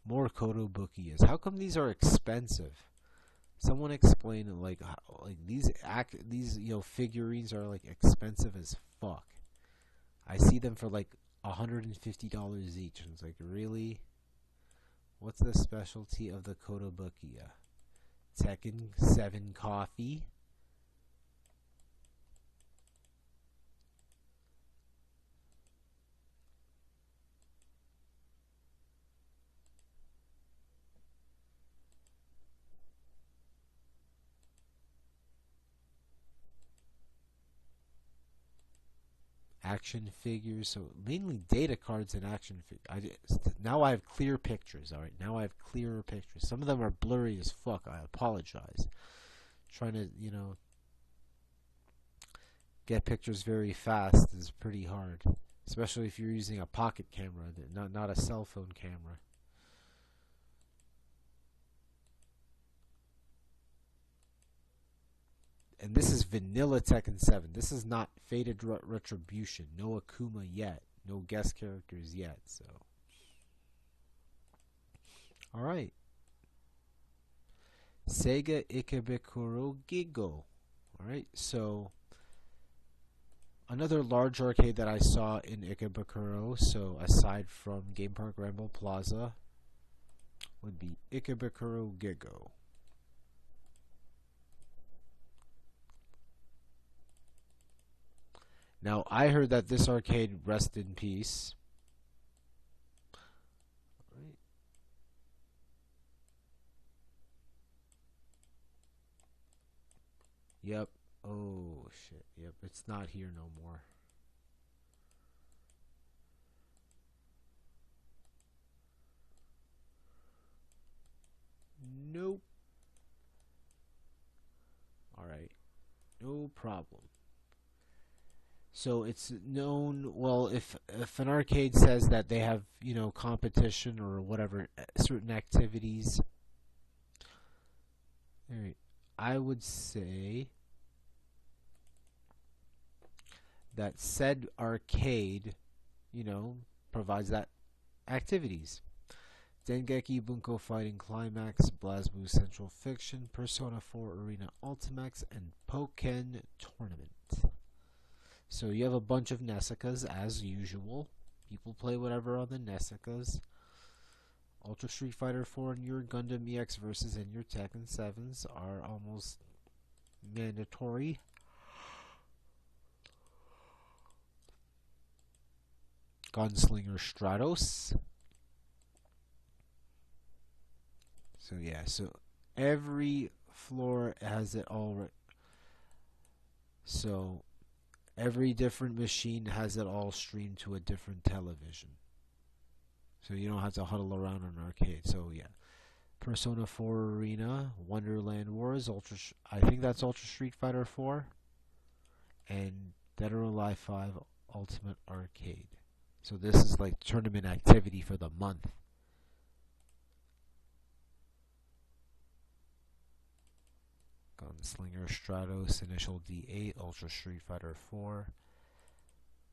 More Kotobukias. How come these are expensive? Someone explain like these figurines are like expensive as fuck. I see them for like $150 each, and it's like, really? What's the specialty of the Kotobukiya? Tekken 7 coffee. Action figures, so mainly data cards and action figures. Now I have clear pictures. All right, now I have clearer pictures. Some of them are blurry as fuck. I apologize. Trying to get pictures very fast is pretty hard, especially if you're using a pocket camera, not a cell phone camera. And this is vanilla Tekken 7. This is not Fated Retribution. No Akuma yet. No guest characters yet. So, all right. Sega Ikebukuro Gigo. All right. So, another large arcade that I saw in Ikebukuro. So, aside from Game Park Ramble Plaza, would be Ikebukuro Gigo. Now, I heard that this arcade, rest in peace. Right. Yep. Oh, shit. Yep, it's not here no more. Nope. Alright. No problem. So it's known, well, if an arcade says that they have, competition or whatever, certain activities, alright, I would say that said arcade, provides that activities. Dengeki Bunko Fighting Climax, BlazBlue Central Fiction, Persona 4 Arena Ultimax, and Pokken Tournament. So you have a bunch of Nessikas, as usual. People play whatever on the Nessikas. Ultra Street Fighter 4 and your Gundam EX versus and your Tekken 7s are almost mandatory. Gunslinger Stratos. So yeah, so every floor has it all. So every different machine has it all streamed to a different television. So you don't have to huddle around an arcade. So yeah. Persona 4 Arena, Wonderland Wars, I think that's Ultra Street Fighter 4, and Dead or Alive 5 Ultimate Arcade. So this is like tournament activity for the month. Gunslinger Stratos, Initial D8, Ultra Street Fighter 4,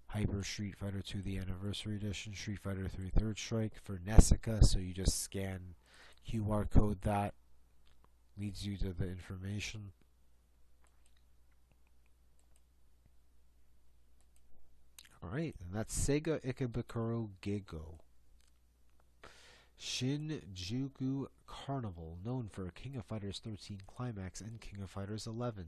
Hyper Street Fighter 2 the Anniversary Edition, Street Fighter 3 Third Strike for Nessica, so you just scan QR code that leads you to the information. Alright, and that's Sega Ikebukuro Gigo. Shinjuku Carnival, known for King of Fighters 13 Climax and King of Fighters 11.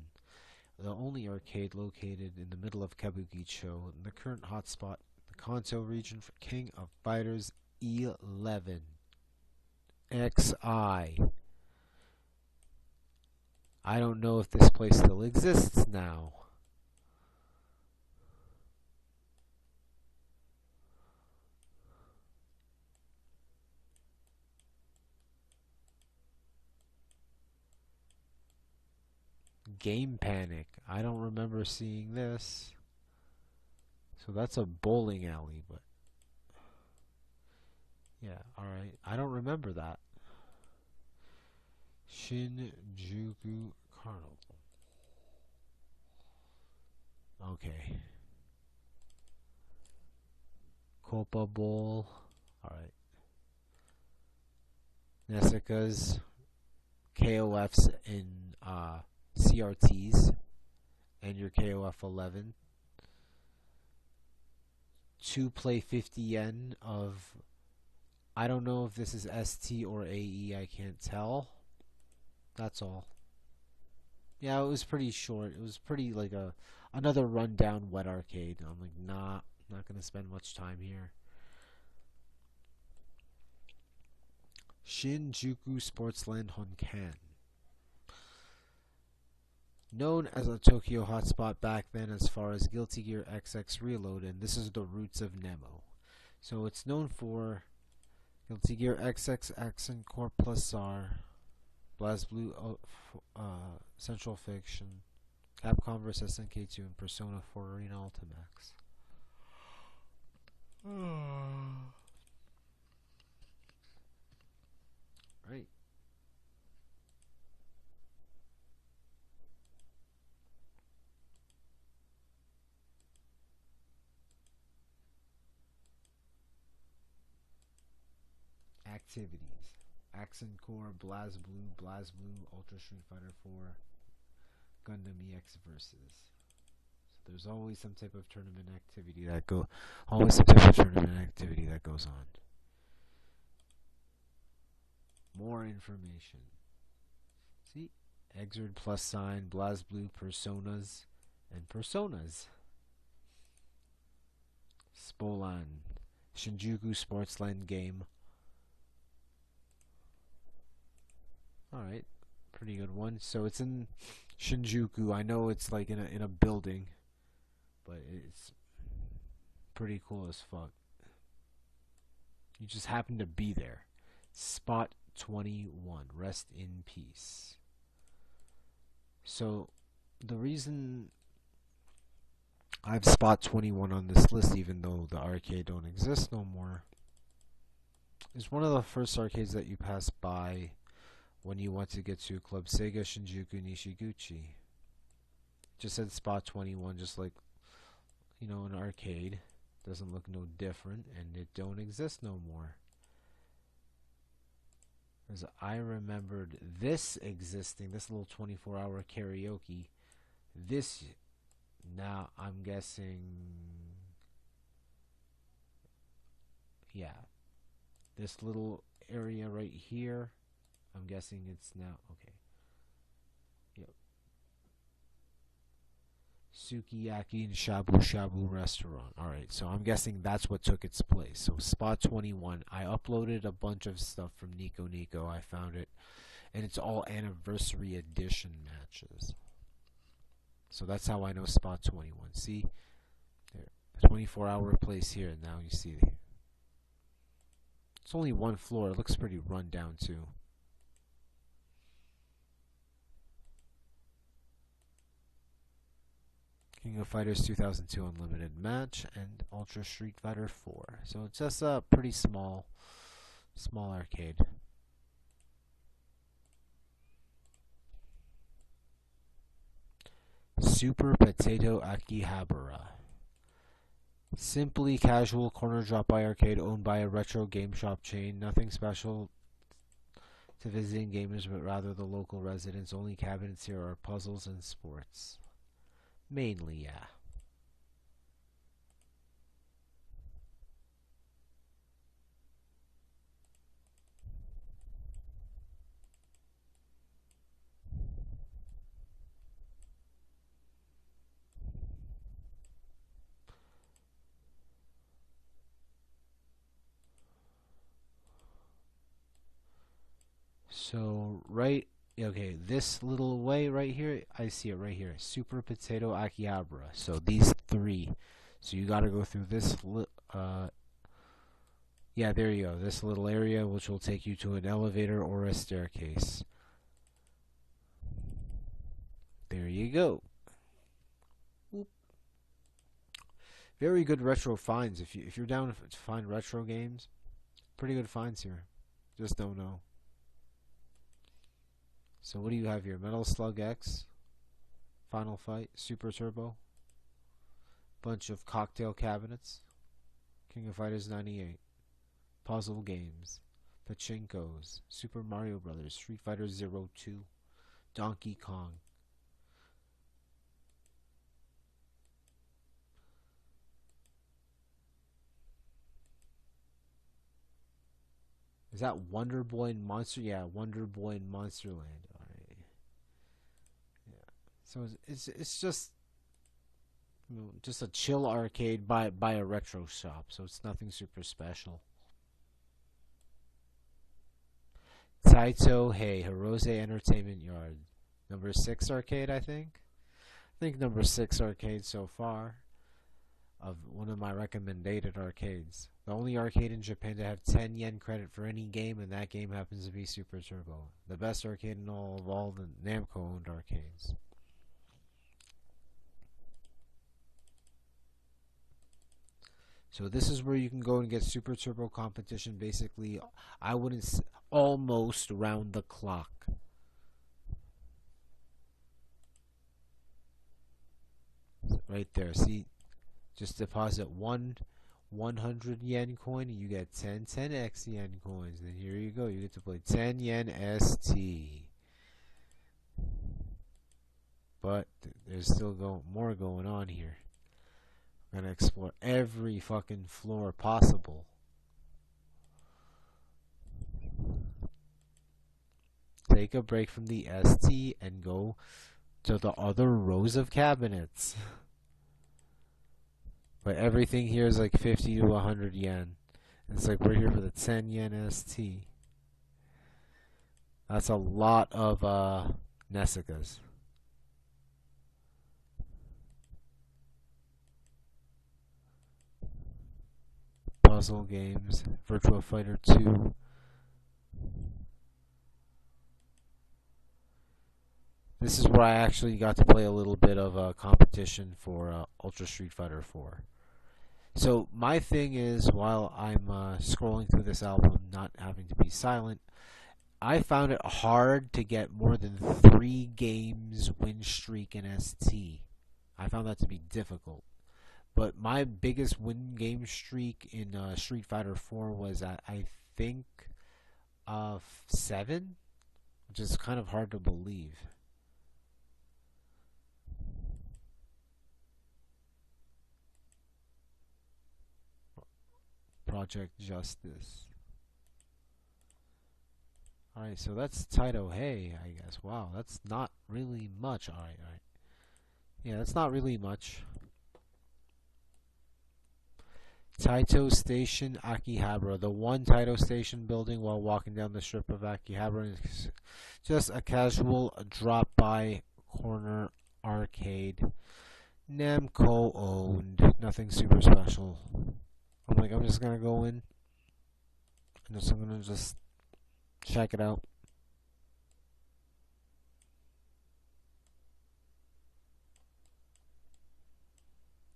The only arcade located in the middle of Kabukicho, in the current hotspot, the Kanto region for King of Fighters 11. XI. I don't know if this place still exists now. Game Panic. I don't remember seeing this. So that's a bowling alley, but yeah, alright. I don't remember that. Shinjuku Carnival. Okay. Copa Bowl. Alright. Nessica's KOFs in CRTs and your KOF 11. 2 play 50 yen of, I don't know if this is ST or AE, I can't tell. That's all. Yeah, it was pretty short. It was pretty like another rundown wet arcade. I'm like, nah, not gonna spend much time here. Shinjuku Sportsland Honkan. Known as a Tokyo hotspot back then as far as Guilty Gear XX Reload, and this is the roots of Nemo. So it's known for Guilty Gear XX Accent Core Plus R, BlazBlue Central Fiction, Capcom vs SNK2, and Persona 4 Arena Ultimax. Right. Activities. Accent Core, BlazBlue, Ultra Street Fighter 4, Gundam EX Versus. So there's always some type of tournament activity that goes on. More information. See? Exerd plus sign, BlazBlue, Personas, and Personas. Spolan. Shinjuku Sportsland game. Alright, pretty good one. So it's in Shinjuku. I know it's like in a building, but it's pretty cool as fuck. You just happen to be there. Spot 21. Rest in peace. So the reason I have Spot 21 on this list, even though the arcade don't exist no more, is one of the first arcades that you pass by when you want to get to Club Sega Shinjuku Nishiguchi. Just said Spot 21, just like, you know, an arcade. Doesn't look no different, and it don't exist no more. As I remembered this existing, this little 24-hour karaoke. This, now I'm guessing, yeah, this little area right here, I'm guessing it's now, okay. Yep. Sukiyaki and Shabu Shabu restaurant. Alright, so I'm guessing that's what took its place. So Spot 21. I uploaded a bunch of stuff from Nico Nico. I found it. And it's all anniversary edition matches. So that's how I know Spot 21. See? There. 24-hour place here. Now you see it. It's only one floor. It looks pretty run down too. King of Fighters 2002 Unlimited Match and Ultra Street Fighter 4. So it's just a pretty small arcade. Super Potato Akihabara. Simply casual corner drop-by arcade owned by a retro game shop chain. Nothing special to visiting gamers, but rather the local residents. Only cabinets here are puzzles and sports. Mainly, yeah. So, okay, this little way right here, I see it right here. Super Potato Akihabara. So, these three. So, you gotta go through this, yeah, there you go. This little area, which will take you to an elevator or a staircase. There you go. Whoop. Very good retro finds. If you're down to find retro games, pretty good finds here. Just don't know. So what do you have here? Metal Slug X, Final Fight, Super Turbo, bunch of cocktail cabinets, King of Fighters 98, puzzle games, Pachinkos, Super Mario Brothers, Street Fighter 02, Donkey Kong. Is that Wonder Boy and Monster? Yeah, Wonder Boy and Monsterland. All right. Yeah. So it's just just a chill arcade by a retro shop. So it's nothing super special. Taito Hey Hirose Entertainment Yard, number 6 arcade, I think. I think number 6 arcade so far of one of my recommended arcades. The only arcade in Japan to have 10 yen credit for any game, and that game happens to be Super Turbo. The best arcade in all the Namco-owned arcades. So this is where you can go and get Super Turbo competition. Basically, I wouldn't almost round the clock. Right there. See, just deposit 100 yen coin and you get 10 X yen coins. And here you go. You get to play 10 yen ST. But there's still more going on here. We're gonna explore every fucking floor possible. Take a break from the ST and go to the other rows of cabinets. But everything here is like 50 to 100 yen. It's like we're here for the 10 yen ST. That's a lot of Nessikas. Puzzle games, Virtua Fighter 2. This is where I actually got to play a little bit of a competition for Ultra Street Fighter 4. So my thing is, while I'm scrolling through this album, not having to be silent, I found it hard to get more than 3 games win streak in ST. I found that to be difficult. But my biggest win game streak in Street Fighter 4 was at, I think, 7, which is kind of hard to believe. Project Justice. Alright, so that's Taito Hey, I guess. Wow, that's not really much. Alright. Yeah, that's not really much. Taito Station, Akihabara. The one Taito Station building while walking down the strip of Akihabara is just a casual drop-by corner arcade. Namco owned. Nothing super special. I'm just gonna go in I'm gonna just check it out.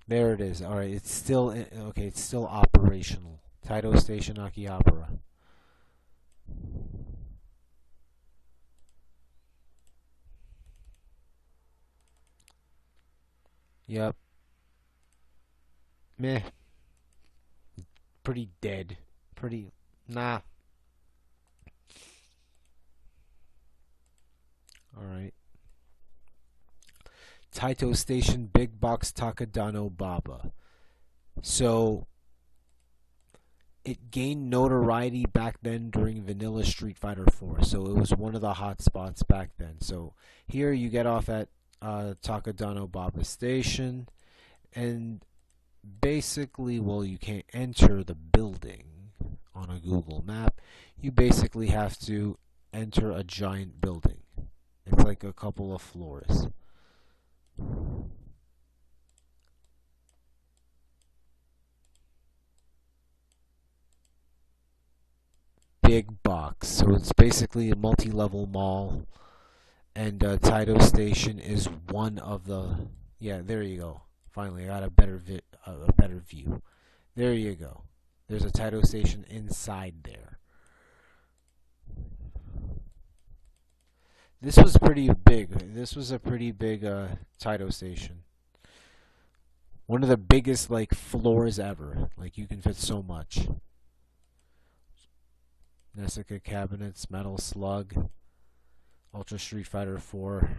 There it is. All right, it's still okay. It's still operational. Taito Station, Akihabara. Yep. Meh. Pretty dead. Pretty. Nah. All right. Taito Station, Big Box Takadano Baba. So it gained notoriety back then during Vanilla Street Fighter 4. So it was one of the hot spots back then. So here you get off at Takadano Baba Station, and basically, well, you can't enter the building on a Google map. You basically have to enter a giant building. It's like a couple of floors. Big box. So it's basically a multi-level mall, and Taito Station is one of the. Yeah, there you go. Finally, I got a better view. There you go. There's a Taito Station inside there. This was pretty big. This was a pretty big Taito Station. One of the biggest like floors ever. Like you can fit so much. Nessica cabinets, Metal Slug, Ultra Street Fighter 4,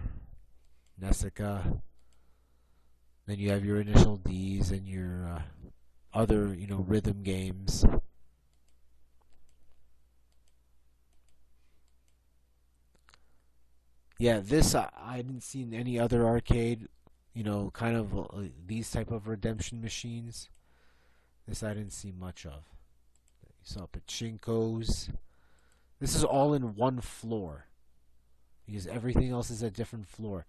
Nessica. Then you have your initial D's and your other, rhythm games. Yeah, this I didn't see in any other arcade. Kind of these type of redemption machines. This I didn't see much of. You saw pachinkos. This is all in one floor because everything else is a different floor.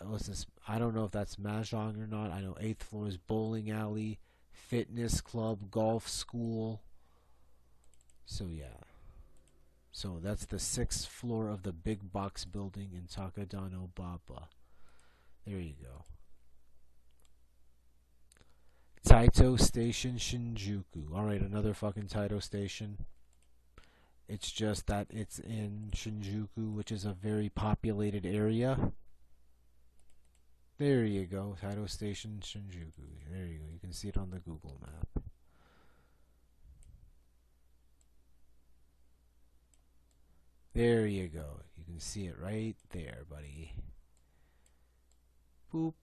What's this? I don't know if that's mahjong or not. I know 8th floor is bowling alley, fitness club, golf school. So yeah. So that's the 6th floor of the big box building in Takadano Baba. There you go. Taito Station Shinjuku. Alright, another fucking Taito Station. It's just that it's in Shinjuku, which is a very populated area. There you go. Taito Station Shinjuku. There you go. You can see it on the Google map. There you go. You can see it right there, buddy. Boop.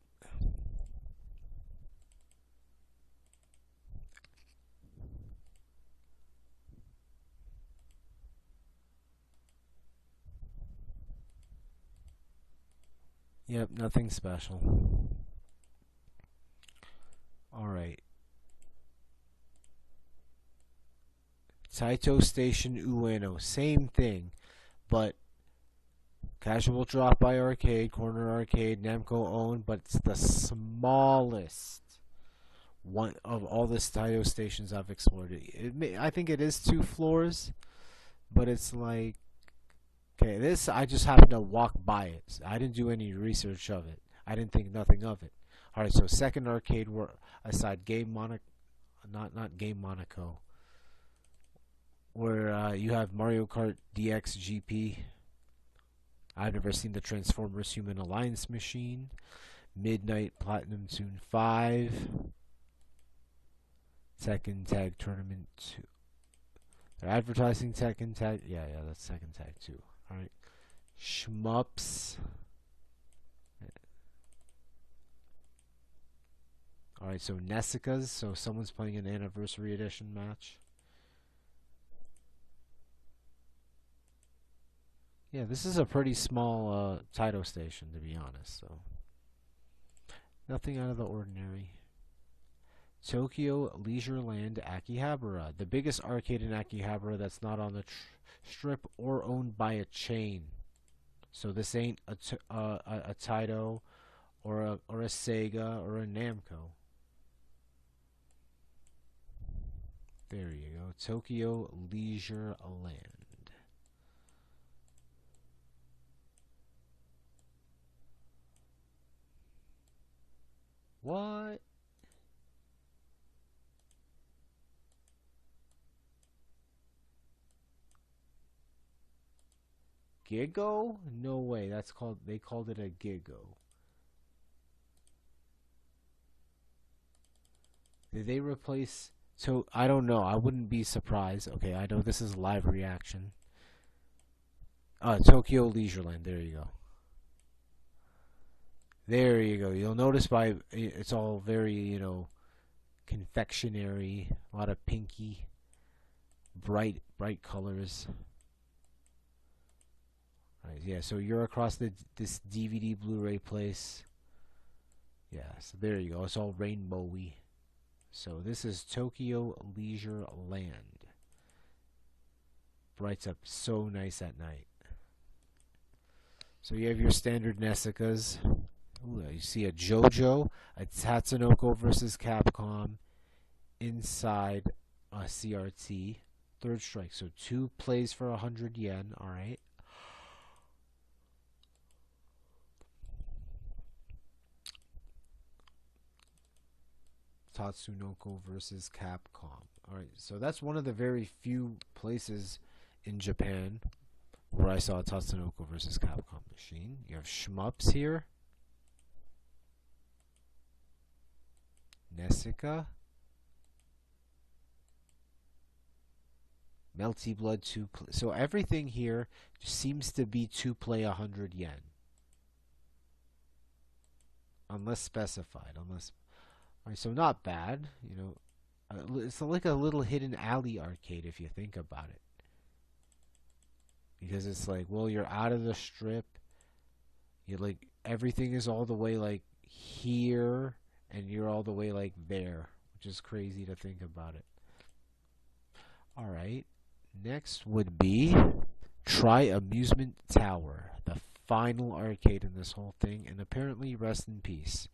Yep, nothing special. Alright. Taito Station Ueno. Same thing, but casual drop by arcade, corner arcade, Namco owned, but it's the smallest one of all the Taito stations I've explored. I think it is 2 floors, but it's like, okay, this I just happened to walk by it. I didn't do any research of it. I didn't think nothing of it. All right, so second arcade aside Game Monaco, not Game Monaco, where you have Mario Kart DX GP. I've never seen the Transformers Human Alliance machine. Midnight Platinum Tune 5. Tekken Tag Tournament 2. They're advertising Tekken Tag. Yeah, that's Tekken Tag 2. Alright. Shmups. Alright, so Nessica's. So someone's playing an anniversary edition match. Yeah, this is a pretty small Taito station, to be honest. So nothing out of the ordinary. Tokyo Leisureland Akihabara, the biggest arcade in Akihabara that's not on the strip or owned by a chain. So this ain't a Taito or a Sega or a Namco. There you go. Tokyo Leisure Land. What? Gigo? No way. They called it a Gigo. Did they replace... So, I don't know. I wouldn't be surprised. Okay, I know this is live reaction. Tokyo Leisureland. There you go. There you go. You'll notice it's all very, confectionery. A lot of pinky, bright colors. Right, yeah, so you're across this DVD Blu-ray place. Yeah, so there you go. It's all rainbowy. So this is Tokyo Leisure Land. Brights up so nice at night. So you have your standard Nessikas. Ooh, you see a JoJo, a Tatsunoko versus Capcom, inside a CRT. Third strike. So 2 plays for 100 yen. Alright. Tatsunoko versus Capcom. Alright, so that's one of the very few places in Japan where I saw a Tatsunoko versus Capcom machine. You have shmups here. Nessica. Melty Blood 2 play. So everything here seems to be 2 play 100 yen. Unless specified. Alright, so not bad, it's like a little hidden alley arcade if you think about it. Because it's like, well, you're out of the strip. Everything is all the way like here, and you're all the way like there, which is crazy to think about it. Alright, next would be Try Amusement Tower, the final arcade in this whole thing, and apparently rest in peace.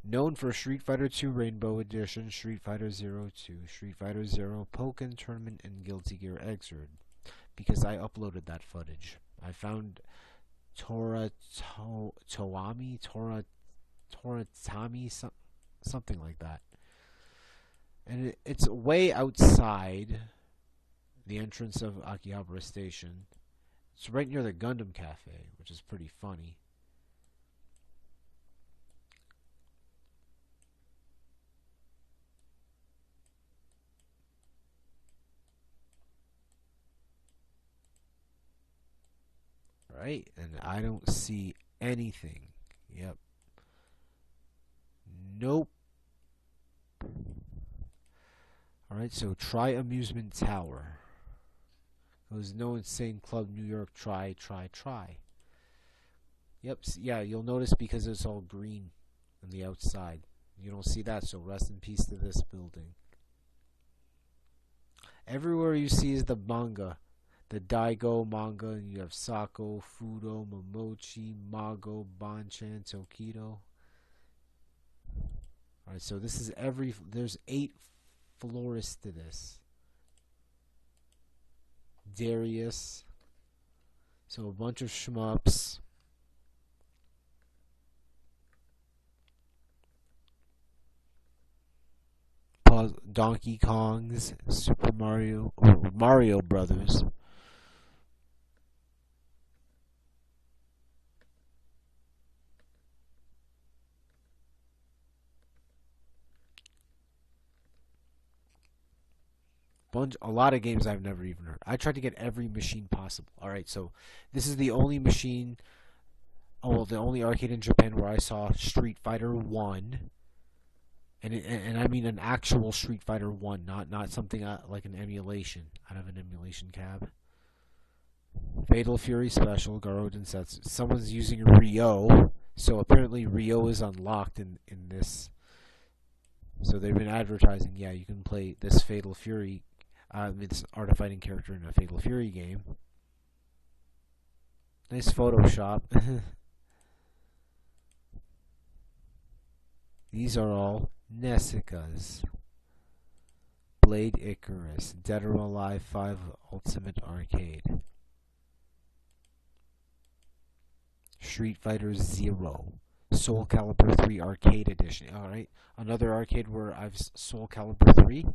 Known for Street Fighter 2 Rainbow Edition, Street Fighter 02, Street Fighter 0, Pokken Tournament, and Guilty Gear Xrd. Because I uploaded that footage. I found Toratami, something like that. And it's way outside the entrance of Akihabara Station. It's right near the Gundam Cafe, which is pretty funny. Right, and I don't see anything. Yep. Nope. Alright, so Try Amusement Tower. There's no Insane Club New York try. Yep, yeah, you'll notice because it's all green on the outside. You don't see that, so rest in peace to this building. Everywhere you see is the manga. The Daigo manga, and you have Sako, Fudo, Momochi, Mago, Banchan, Tokido. Alright, so this is there's 8 floors to this. Darius. So a bunch of shmups. Donkey Kongs, Super Mario, or Mario Brothers. A lot of games I've never even heard. I tried to get every machine possible. Alright, so this is the only machine, the only arcade in Japan where I saw Street Fighter 1. And I mean an actual Street Fighter 1, not something like an emulation out of an emulation cab. Fatal Fury Special, Garo Densetsu. Someone's using Ryo, so apparently Ryo is unlocked in this. So they've been advertising, yeah, you can play this Fatal Fury, this Art of Fighting character in a Fatal Fury game. Nice Photoshop. These are all Nessicas. Blade Icarus, Dead or Alive 5 Ultimate Arcade, Street Fighter Zero, Soul Calibur 3 Arcade Edition. Alright, another arcade where I've Soul Calibur 3.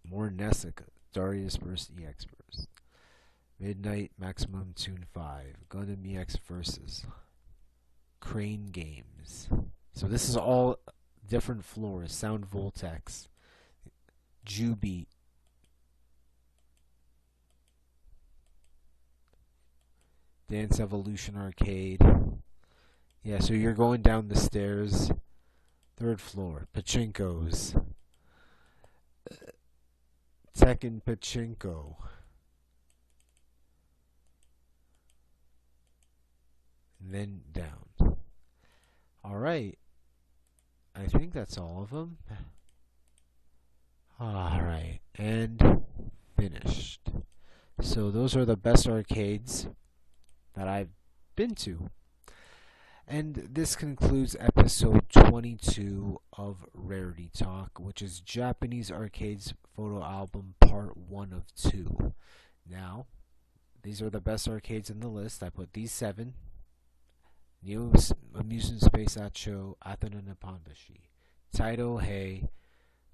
More Nessica, Darius vs. EX Burst, Midnight Maximum Tune 5, Gundam EX Versus, Crane Games. So this is all different floors. Sound Voltex, Jubeat, Dance Evolution Arcade. Yeah, so you're going down the stairs. Third floor, Pachinko's, Tekken Pachinko, and then down. Alright, I think that's all of them. Alright, and finished. So those are the best arcades that I've been to. And this concludes episode 22 of Rarity Talk, which is Japanese Arcades Photo Album Part 1 of 2. Now, these are the best arcades in the list. I put these 7. Neo Amusement Space Acho, Athena Nipponbashi, Taito Hei,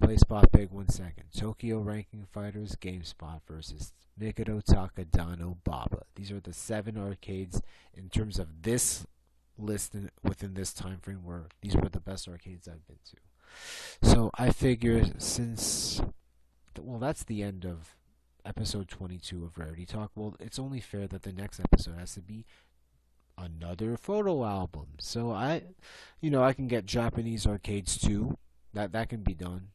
PlaySpot Big 1 Second, Tokyo Ranking Fighters, GameSpot versus Mikado Takadano Baba. These are the 7 arcades in terms of this list within this time frame where these were the best arcades I've been to. So I figure since, well, that's the end of episode 22 of Rarity Talk, well, it's only fair that the next episode has to be another photo album. So I can get Japanese arcades too. That can be done.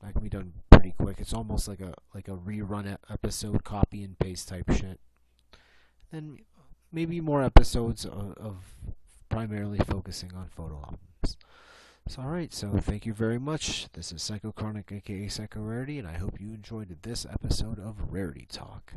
That can be done pretty quick. It's almost like a rerun episode, copy and paste type shit. Then maybe more episodes of primarily focusing on photo albums. So alright, so thank you very much. This is Psychochronic, aka Psychorarity, and I hope you enjoyed this episode of Rarity Talk.